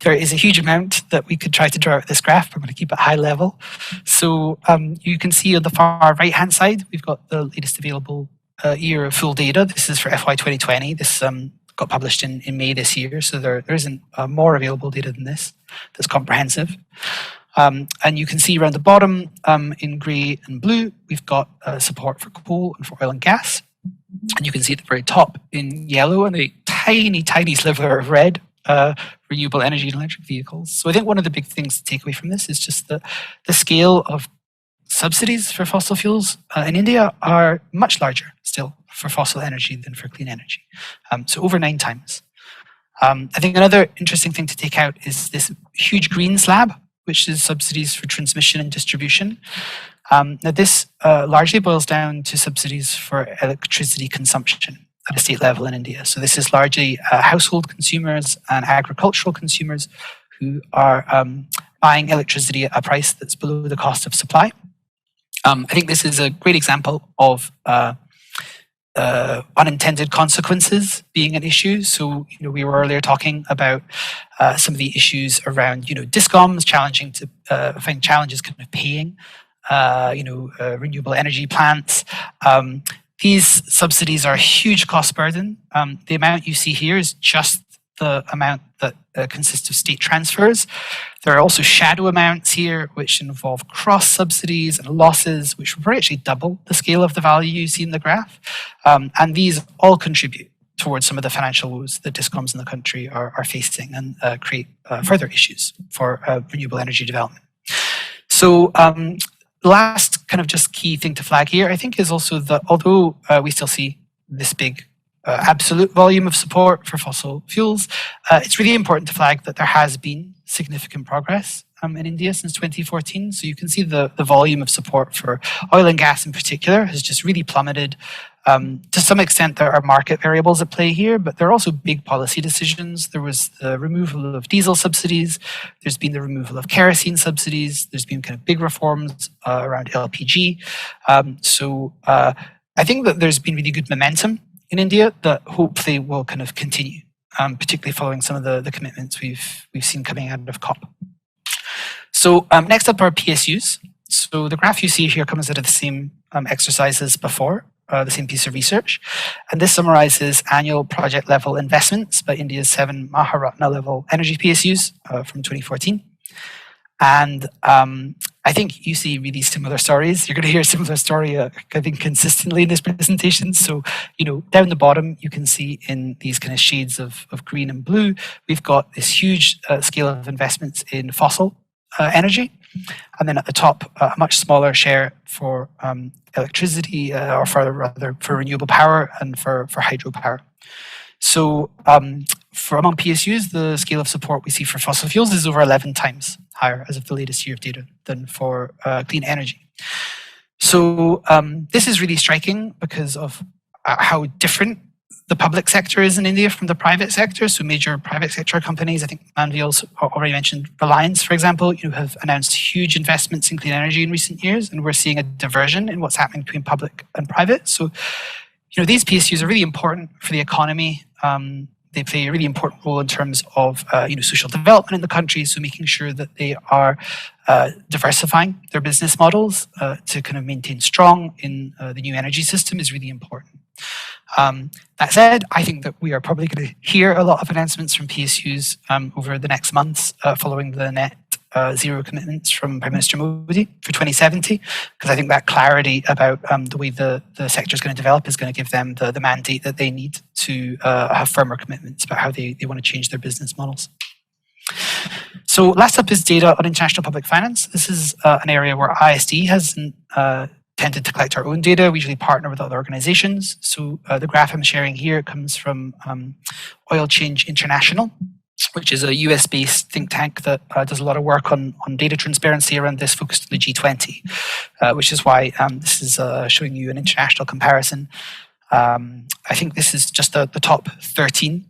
There is a huge amount that we could try to draw out this graph. I'm going to keep it high level. So you can see on the far right-hand side, we've got the latest available year of full data. This is for FY 2020. This got published in May this year, so there isn't more available data than this that's comprehensive. And you can see around the bottom in grey and blue, we've got support for coal and for oil and gas. And you can see at the very top in yellow and a tiny, tiny sliver of red, renewable energy and electric vehicles. So I think one of the big things to take away from this is just the scale of subsidies for fossil fuels in India are much larger still for fossil energy than for clean energy. So over 9 times. I think another interesting thing to take out is this huge green slab, which is subsidies for transmission and distribution. Now this largely boils down to subsidies for electricity consumption at a state level in India. So this is largely household consumers and agricultural consumers who are buying electricity at a price that's below the cost of supply. I think this is a great example of unintended consequences being an issue. So, we were earlier talking about some of the issues around, DISCOMs find challenges kind of paying, renewable energy plants. These subsidies are a huge cost burden. The amount you see here is just the amount that consists of state transfers. There are also shadow amounts here, which involve cross subsidies and losses, which will actually double the scale of the value you see in the graph. And these all contribute towards some of the financial woes that DISCOMs in the country are facing and create further issues for renewable energy development. So the last kind of just key thing to flag here, I think, is also that although we still see this big absolute volume of support for fossil fuels, it's really important to flag that there has been significant progress in India since 2014. So you can see the volume of support for oil and gas in particular has just really plummeted. To some extent, there are market variables at play here, but there are also big policy decisions. There was the removal of diesel subsidies. There's been the removal of kerosene subsidies. There's been kind of big reforms around LPG. So I think that there's been really good momentum in India that hopefully will kind of continue, particularly following some of the commitments we've seen coming out of COP. So next up are PSUs. So the graph you see here comes out of the same exercise as before, the same piece of research. And this summarizes annual project level investments by India's 7 Maharatna level energy PSUs from 2014. And I think you see really similar stories. You're going to hear a similar story, I think, consistently in this presentation. So, down the bottom, you can see in these kind of shades of green and blue, we've got this huge scale of investments in fossil energy. And then at the top, a much smaller share for electricity, or for renewable power and for hydropower. So for among PSUs, the scale of support we see for fossil fuels is over 11 times higher as of the latest year of data than for clean energy. So this is really striking because of how different the public sector is in India from the private sector. So major private sector companies, I think Manvi also already mentioned Reliance, for example, have announced huge investments in clean energy in recent years, and we're seeing a diversion in what's happening between public and private. So these PSUs are really important for the economy. They play a really important role in terms of social development in the country. So making sure that they are diversifying their business models to kind of maintain strong in the new energy system is really important. That said, I think that we are probably going to hear a lot of announcements from PSUs over the next months following the net zero commitments from Prime Minister Modi for 2070, because I think that clarity about the way the sector is going to develop is going to give them the mandate that they need to have firmer commitments about how they want to change their business models. So last up is data on international public finance. This is an area where ISD has tended to collect our own data. We usually partner with other organizations. So the graph I'm sharing here comes from Oil Change International, which is a US-based think tank that does a lot of work on data transparency around this, focused on the G20, which is why this is showing you an international comparison. I think this is just the top 13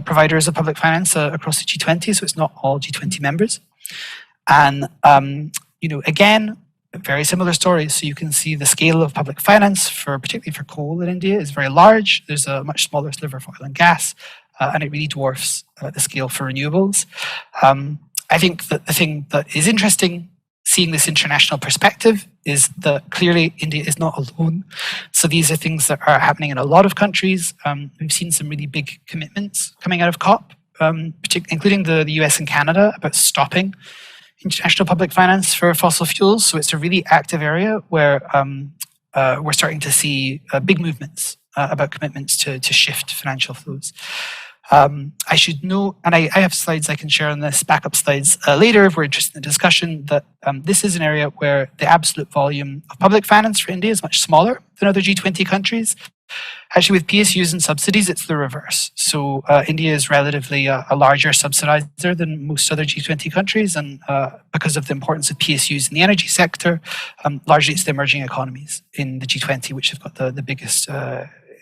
providers of public finance across the G20, so it's not all G20 members. And, again, very similar stories. So you can see the scale of public finance, particularly for coal in India, is very large. There's a much smaller sliver for oil and gas. And it really dwarfs the scale for renewables. I think that the thing that is interesting, seeing this international perspective, is that clearly India is not alone. So these are things that are happening in a lot of countries. We've seen some really big commitments coming out of COP, including the US and Canada, about stopping international public finance for fossil fuels. So it's a really active area where we're starting to see big movements about commitments to shift financial flows. I should note, and I have slides I can share on this, backup slides later if we're interested in the discussion, that this is an area where the absolute volume of public finance for India is much smaller than other G20 countries. Actually, with PSUs and subsidies, it's the reverse. So India is relatively a larger subsidizer than most other G20 countries, and because of the importance of PSUs in the energy sector, largely it's the emerging economies in the G20 which have got the biggest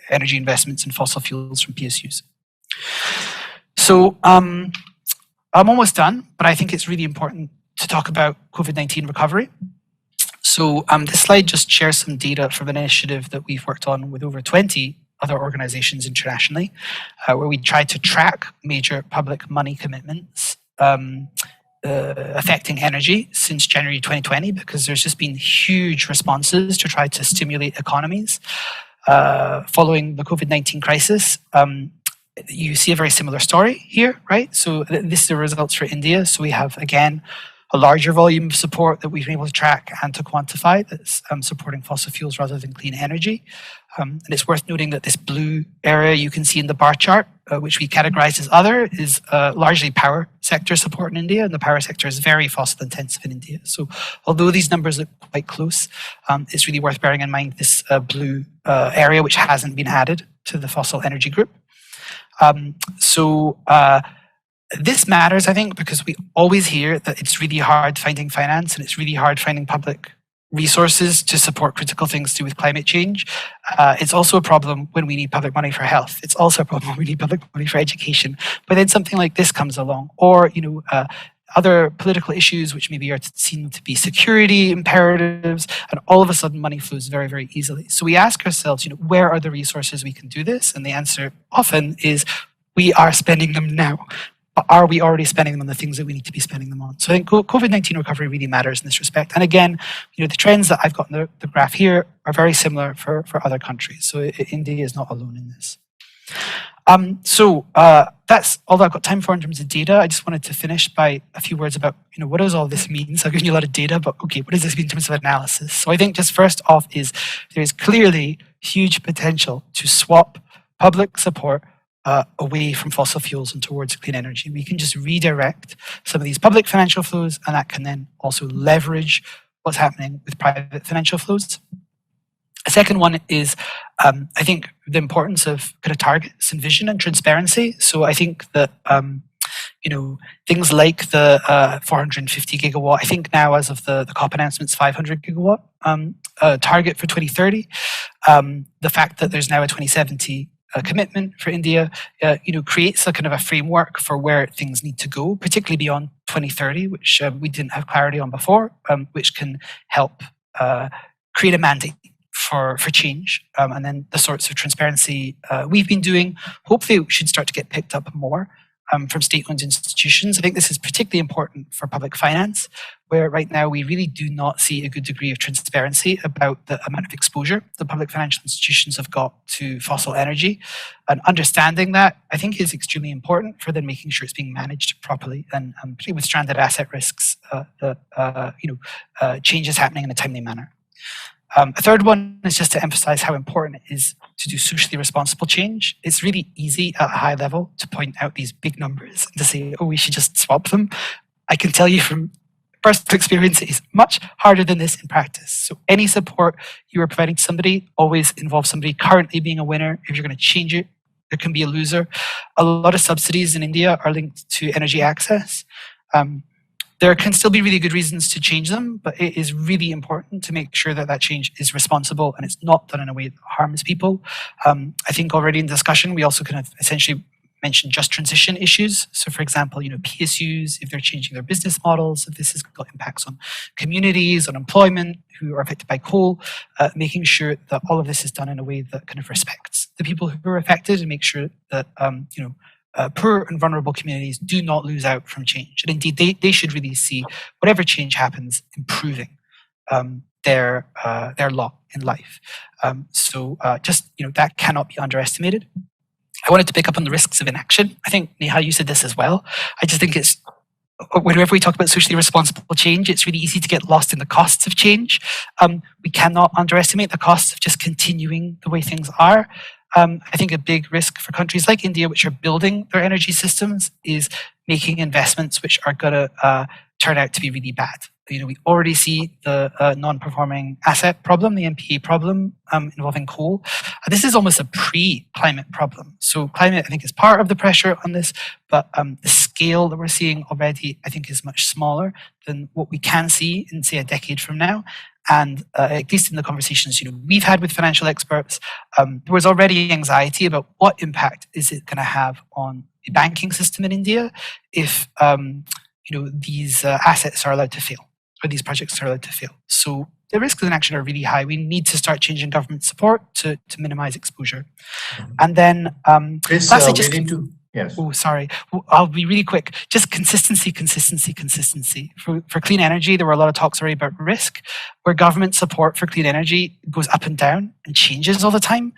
energy investments in fossil fuels from PSUs. So I'm almost done, but I think it's really important to talk about COVID-19 recovery. So this slide just shares some data from an initiative that we've worked on with over 20 other organizations internationally, where we tried to track major public money commitments affecting energy since January 2020, because there's just been huge responses to try to stimulate economies following the COVID-19 crisis. You see a very similar story here, right? So this is the results for India. So we have, again, a larger volume of support that we've been able to track and to quantify that's supporting fossil fuels rather than clean energy. And it's worth noting that this blue area you can see in the bar chart, which we categorize as other, is largely power sector support in India, and the power sector is very fossil intensive in India. So although these numbers look quite close, it's really worth bearing in mind this blue area which hasn't been added to the fossil energy group. This matters, I think, because we always hear that it's really hard finding finance and it's really hard finding public resources to support critical things to do with climate change. It's also a problem when we need public money for health. It's also a problem when we need public money for education. But then something like this comes along, or other political issues which maybe are seen to be security imperatives, and all of a sudden money flows very, very easily. So we ask ourselves, where are the resources we can do this? And the answer often is we are spending them now. But are we already spending them on the things that we need to be spending them on? So I think COVID-19 recovery really matters in this respect. And again, the trends that I've got in the graph here are very similar for other countries. So India is not alone in this. That's all that I've got time for in terms of data. I just wanted to finish by a few words about, what does all this mean? So I've given you a lot of data, but okay, what does this mean in terms of analysis? So I think just first off is there is clearly huge potential to swap public support away from fossil fuels and towards clean energy. We can just redirect some of these public financial flows, and that can then also leverage what's happening with private financial flows. A second one is, I think, the importance of kind of targets and vision and transparency. So I think that, things like the 450 gigawatt, I think now as of the COP announcements, 500 gigawatt target for 2030. The fact that there's now a 2070 commitment for India, creates a kind of a framework for where things need to go, particularly beyond 2030, which we didn't have clarity on before, which can help create a mandate for change. And then the sorts of transparency we've been doing, hopefully should start to get picked up more from state-owned institutions. I think this is particularly important for public finance, where right now we really do not see a good degree of transparency about the amount of exposure the public financial institutions have got to fossil energy. And understanding that, I think, is extremely important for then making sure it's being managed properly, and particularly with stranded asset risks, change is happening in a timely manner. A third one is just to emphasize how important it is to do socially responsible change. It's really easy at a high level to point out these big numbers and to say, oh, we should just swap them. I can tell you from personal experience, it is much harder than this in practice. So any support you are providing to somebody always involves somebody currently being a winner. If you're going to change it, there can be a loser. A lot of subsidies in India are linked to energy access. There can still be really good reasons to change them, but it is really important to make sure that that change is responsible and it's not done in a way that harms people. I think already in discussion, we also kind of essentially mentioned just transition issues. So for example, PSUs, if they're changing their business models, if this has got impacts on communities, on employment, who are affected by coal, making sure that all of this is done in a way that kind of respects the people who are affected and make sure that, poor and vulnerable communities do not lose out from change. And indeed, they should really see whatever change happens improving their lot in life. That cannot be underestimated. I wanted to pick up on the risks of inaction. I think, Neha, you said this as well. I just think it's, whenever we talk about socially responsible change, it's really easy to get lost in the costs of change. We cannot underestimate the costs of just continuing the way things are. I think a big risk for countries like India, which are building their energy systems, is making investments which are going to turn out to be really bad. We already see the non-performing asset problem, the NPA problem involving coal. This is almost a pre-climate problem. So climate, I think, is part of the pressure on this, but the scale that we're seeing already, I think, is much smaller than what we can see in, say, a decade from now. And at least in the conversations we've had with financial experts, there was already anxiety about what impact is it going to have on the banking system in India if these assets are allowed to fail, or these projects are allowed to fail. So the risks of inaction are really high. We need to start changing government support to minimize exposure. And then Chris, lastly, we need to. Yes. Oh, sorry. I'll be really quick. Just consistency. For clean energy, there were a lot of talks already about risk, where government support for clean energy goes up and down and changes all the time.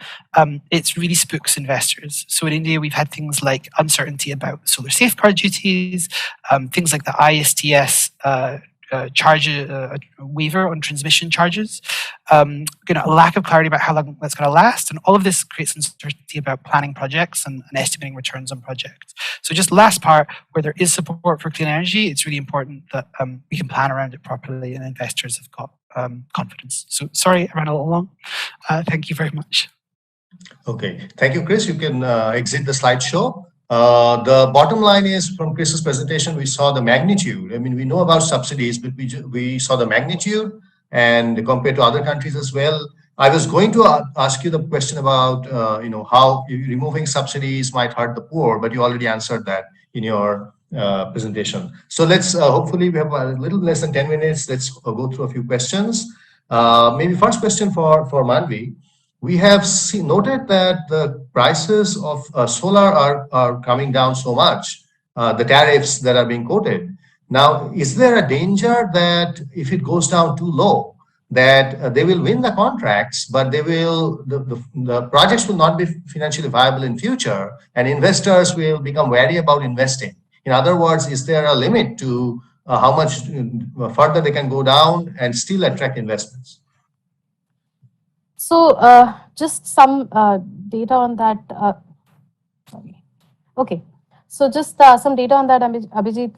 It really spooks investors. So in India, we've had things like uncertainty about solar safeguard duties, things like the ISTS waiver on transmission charges, a lack of clarity about how long that's going to last, and all of this creates uncertainty about planning projects and estimating returns on projects. So just last part, where there is support for clean energy, it's really important that we can plan around it properly and investors have got confidence. So sorry, I ran a little long. Thank you very much. Okay, thank you, Chris. You can exit the slideshow. The bottom line is, from Chris's presentation, we saw the magnitude. I mean, we know about subsidies, but we saw the magnitude, and compared to other countries as well. I was going to ask you the question about, how removing subsidies might hurt the poor, but you already answered that in your presentation. So let's hopefully we have a little less than 10 minutes. Let's go through a few questions. Maybe first question for Manvi. We have noted that the prices of solar are coming down so much, the tariffs that are being quoted. Now, is there a danger that if it goes down too low, that they will win the contracts, but they will the projects will not be financially viable in future, and investors will become wary about investing? In other words, is there a limit to how much further they can go down and still attract investments? So just some data on that. Sorry. Okay. So just some data on that, Abhijit.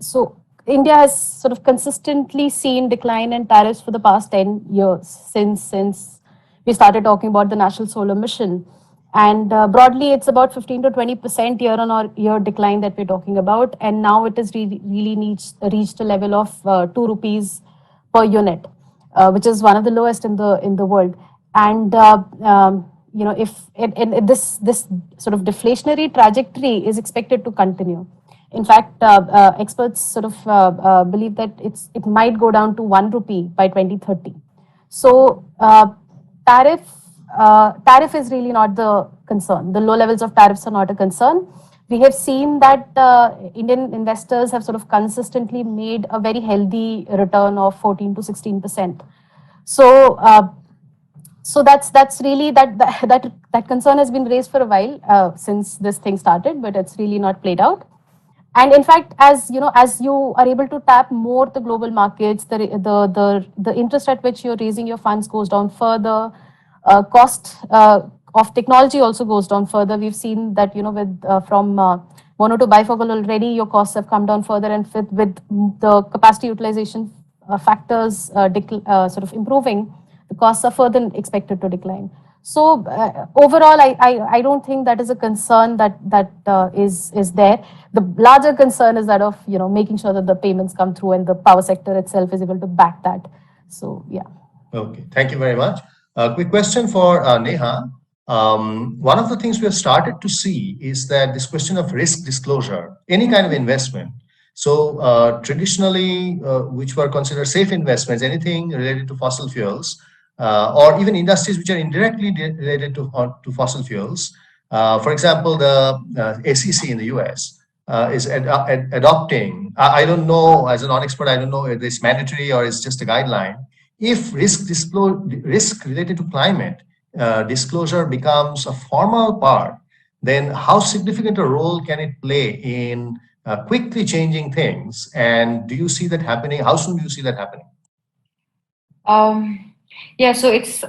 So India has sort of consistently seen decline in tariffs for the past 10 years since we started talking about the National Solar Mission. And broadly, it's about 15 to 20% year-on-year decline that we're talking about. And now it has really reached a level of 2 rupees per unit, which is one of the lowest in the world. And if this sort of deflationary trajectory is expected to continue. In fact, experts sort of believe that it might go down to 1 rupee by 2030. So tariff is really not the concern. The low levels of tariffs are not a concern. We have seen that Indian investors have sort of consistently made a very healthy return of 14 to 16%. So that's really that concern has been raised for a while since this thing started, but it's really not played out. And in fact, as you are able to tap more the global markets, the interest at which you're raising your funds goes down further. Cost of technology also goes down further. We've seen that from mono to bifocal already, your costs have come down further, and with the capacity utilization factors sort of improving, the costs are further expected to decline. So overall, I don't think that is a concern that is there. The larger concern is that of making sure that the payments come through and the power sector itself is able to back that. So yeah. Okay, thank you very much. Quick question for Neha. One of the things we have started to see is that this question of risk disclosure, any kind of investment. So traditionally, which were considered safe investments, anything related to fossil fuels, or even industries which are indirectly related to fossil fuels. For example, the SEC in the US is adopting, I don't know, as a non-expert, I don't know if it's mandatory or it's just a guideline. If risk related to climate disclosure becomes a formal part, then how significant a role can it play in quickly changing things? And do you see that happening? How soon do you see that happening? Yeah, so it's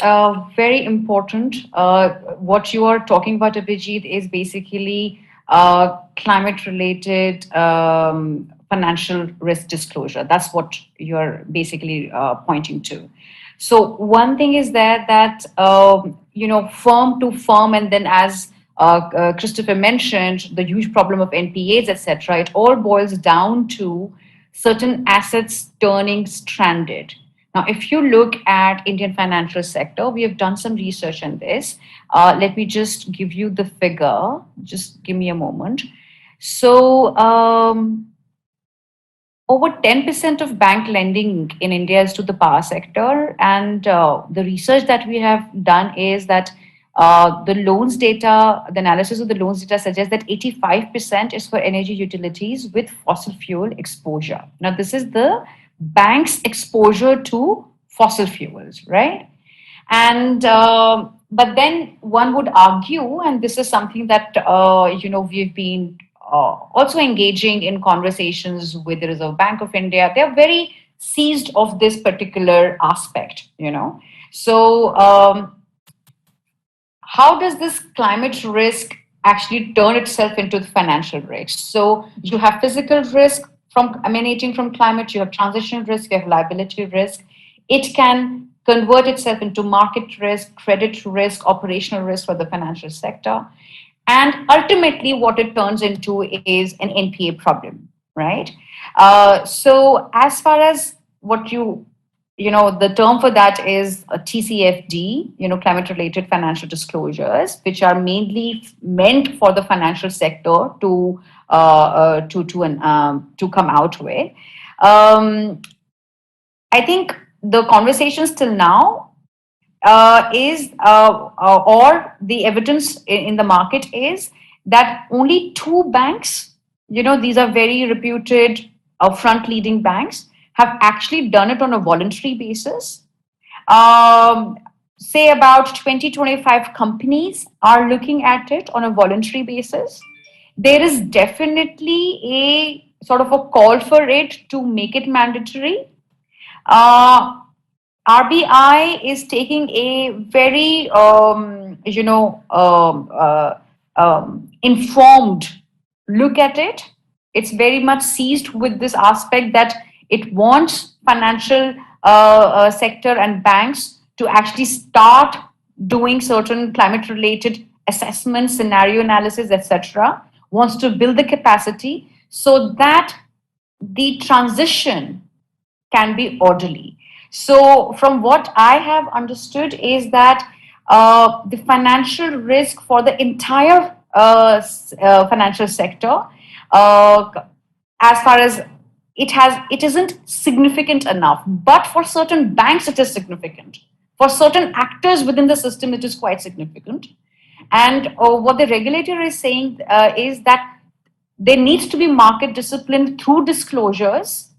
very important. What you are talking about, Abhijit, is basically climate-related financial risk disclosure. That's what you're basically pointing to. So one thing is that firm to firm, and then as Christopher mentioned, the huge problem of NPAs, etc. It all boils down to certain assets turning stranded. Now, if you look at Indian financial sector, we have done some research on this. Let me just give you the figure. Just give me a moment. So over 10% of bank lending in India is to the power sector. And the research that we have done is that the loans data, the analysis of the loans data suggests that 85% is for energy utilities with fossil fuel exposure. Now, this is the bank's exposure to fossil fuels, right? And but then one would argue, and this is something that we've been also engaging in conversations with the Reserve Bank of India. They're very seized of this particular aspect, So how does this climate risk actually turn itself into the financial risk? So you have physical risk emanating from climate, you have transition risk, you have liability risk. It can convert itself into market risk, credit risk, operational risk for the financial sector. And ultimately, what it turns into is an NPA problem, right? So as far as what you the term for that is a TCFD, climate-related financial disclosures, which are mainly meant for the financial sector to come out with. I think the conversations till now or the evidence in the market is that only 2 banks, these are very reputed front-leading banks, have actually done it on a voluntary basis. Say about 20-25 companies are looking at it on a voluntary basis. There is definitely a sort of a call for it to make it mandatory. RBI is taking a very, informed look at it. It's very much seized with this aspect that it wants financial sector and banks to actually start doing certain climate-related assessments, scenario analysis, etc. Wants to build the capacity so that the transition can be orderly. So from what I have understood is that the financial risk for the entire financial sector, as far as it isn't significant enough, but for certain banks it is significant. For certain actors within the system, it is quite significant. And what the regulator is saying is that there needs to be market discipline through disclosures,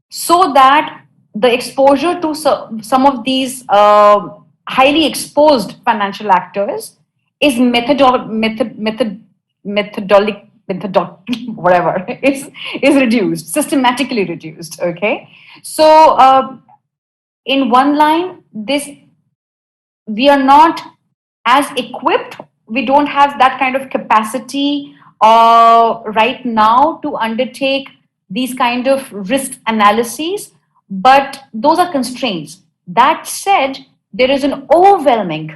so that the exposure to some of these highly exposed financial actors is whatever is reduced, systematically reduced. Okay, so in one line, we are not as equipped. We don't have that kind of capacity right now to undertake these kind of risk analyses, but those are constraints. That said, there is an overwhelming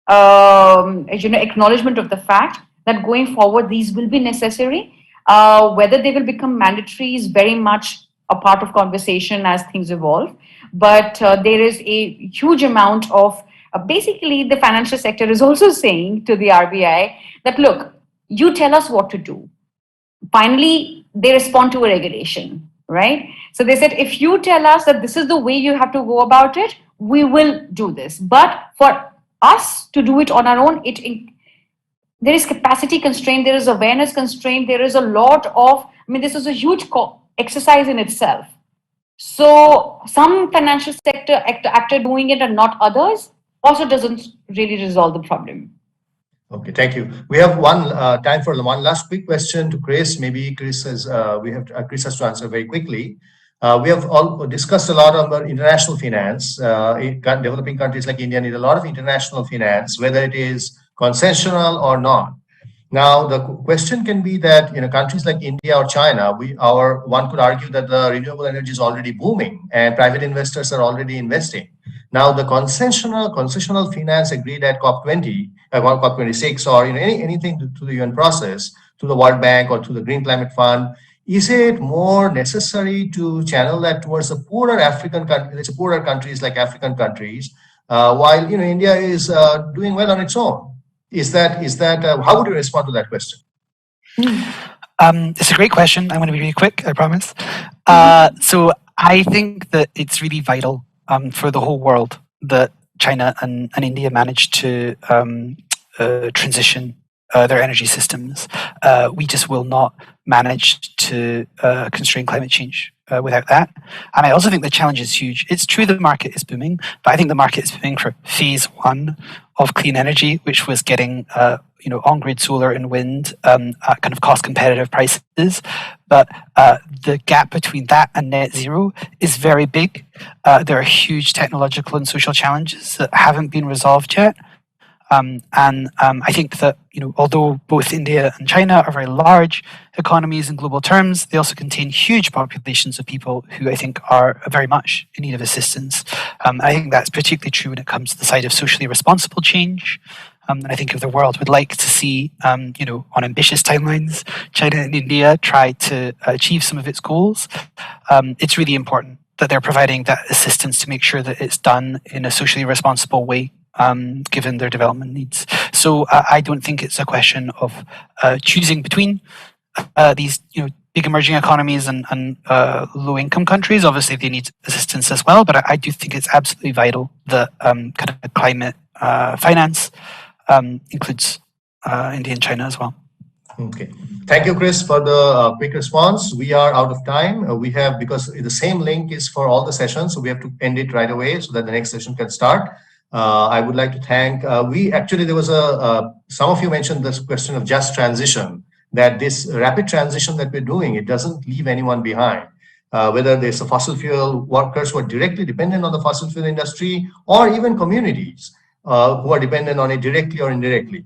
acknowledgement of the fact that going forward these will be necessary. Whether they will become mandatory is very much a part of conversation as things evolve, but there is a huge amount of basically the financial sector is also saying to the RBI that, look, you tell us what to do. Finally, they respond to a regulation, right? So they said, if you tell us that this is the way you have to go about it, we will do this. But for us to do it on our own, there is capacity constraint, there is awareness constraint, there is a lot of, this is a huge exercise in itself. So some financial sector actor doing it and not others also doesn't really resolve the problem. Okay, thank you. We have time for one last quick question to Chris. Maybe Chris has Chris has to answer very quickly. We have all discussed a lot about international finance. Developing countries like India need a lot of international finance, whether it is concessional or not. Now, the question can be that countries like India or China, one could argue that the renewable energy is already booming and private investors are already investing. Now, the concessional finance agreed at COP20, COP26, or anything to the UN process, to the World Bank or to the Green Climate Fund, is it more necessary to channel that towards the poorer poorer countries like African countries, while India is doing well on its own? Is that how would you respond to that question? It's a great question. I'm going to be really quick, I promise. So I think that it's really vital for the whole world that China and India manage to transition their energy systems. We just will not manage to constrain climate change without that. And I also think the challenge is huge. It's true the market is booming, but I think the market is booming for phase one of clean energy, which was getting on-grid solar and wind at kind of cost-competitive prices. But the gap between that and net zero is very big. There are huge technological and social challenges that haven't been resolved yet. I think that although both India and China are very large economies in global terms, they also contain huge populations of people who I think are very much in need of assistance. I think that's particularly true when it comes to the side of socially responsible change. And I think if the world would like to see, on ambitious timelines, China and India try to achieve some of its goals, it's really important that they're providing that assistance to make sure that it's done in a socially responsible way, given their development needs. So I don't think it's a question of choosing between these, big emerging economies and low-income countries. Obviously, they need assistance as well, but I do think it's absolutely vital that kind of climate finance includes India and China as well. Okay. Thank you, Chris, for the quick response. We are out of time. We have, because the same link is for all the sessions, so we have to end it right away so that the next session can start. I would like to thank, there was some of you mentioned this question of just transition, that this rapid transition that we're doing, it doesn't leave anyone behind. Whether there's a fossil fuel workers who are directly dependent on the fossil fuel industry, or even communities who are dependent on it directly or indirectly.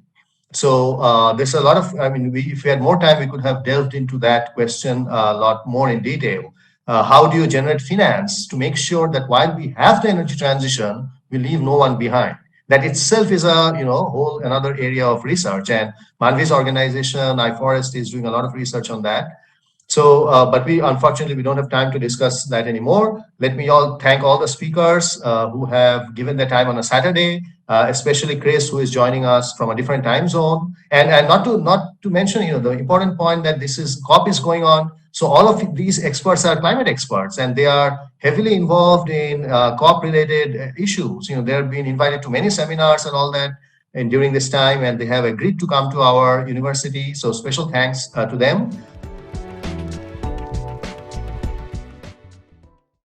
So there's a lot of, if we had more time, we could have delved into that question a lot more in detail. How do you generate finance to make sure that while we have the energy transition, we leave no one behind? That itself is a whole another area of research, and Manvi's organization, iForest, is doing a lot of research on that. So, but unfortunately, we don't have time to discuss that anymore. Let me thank all the speakers who have given their time on a Saturday, especially Chris, who is joining us from a different time zone. And not to mention, the important point that COP is going on. So all of these experts are climate experts, and they are heavily involved in COP-related issues. They have been invited to many seminars and all that, and during this time, and they have agreed to come to our university. So special thanks to them.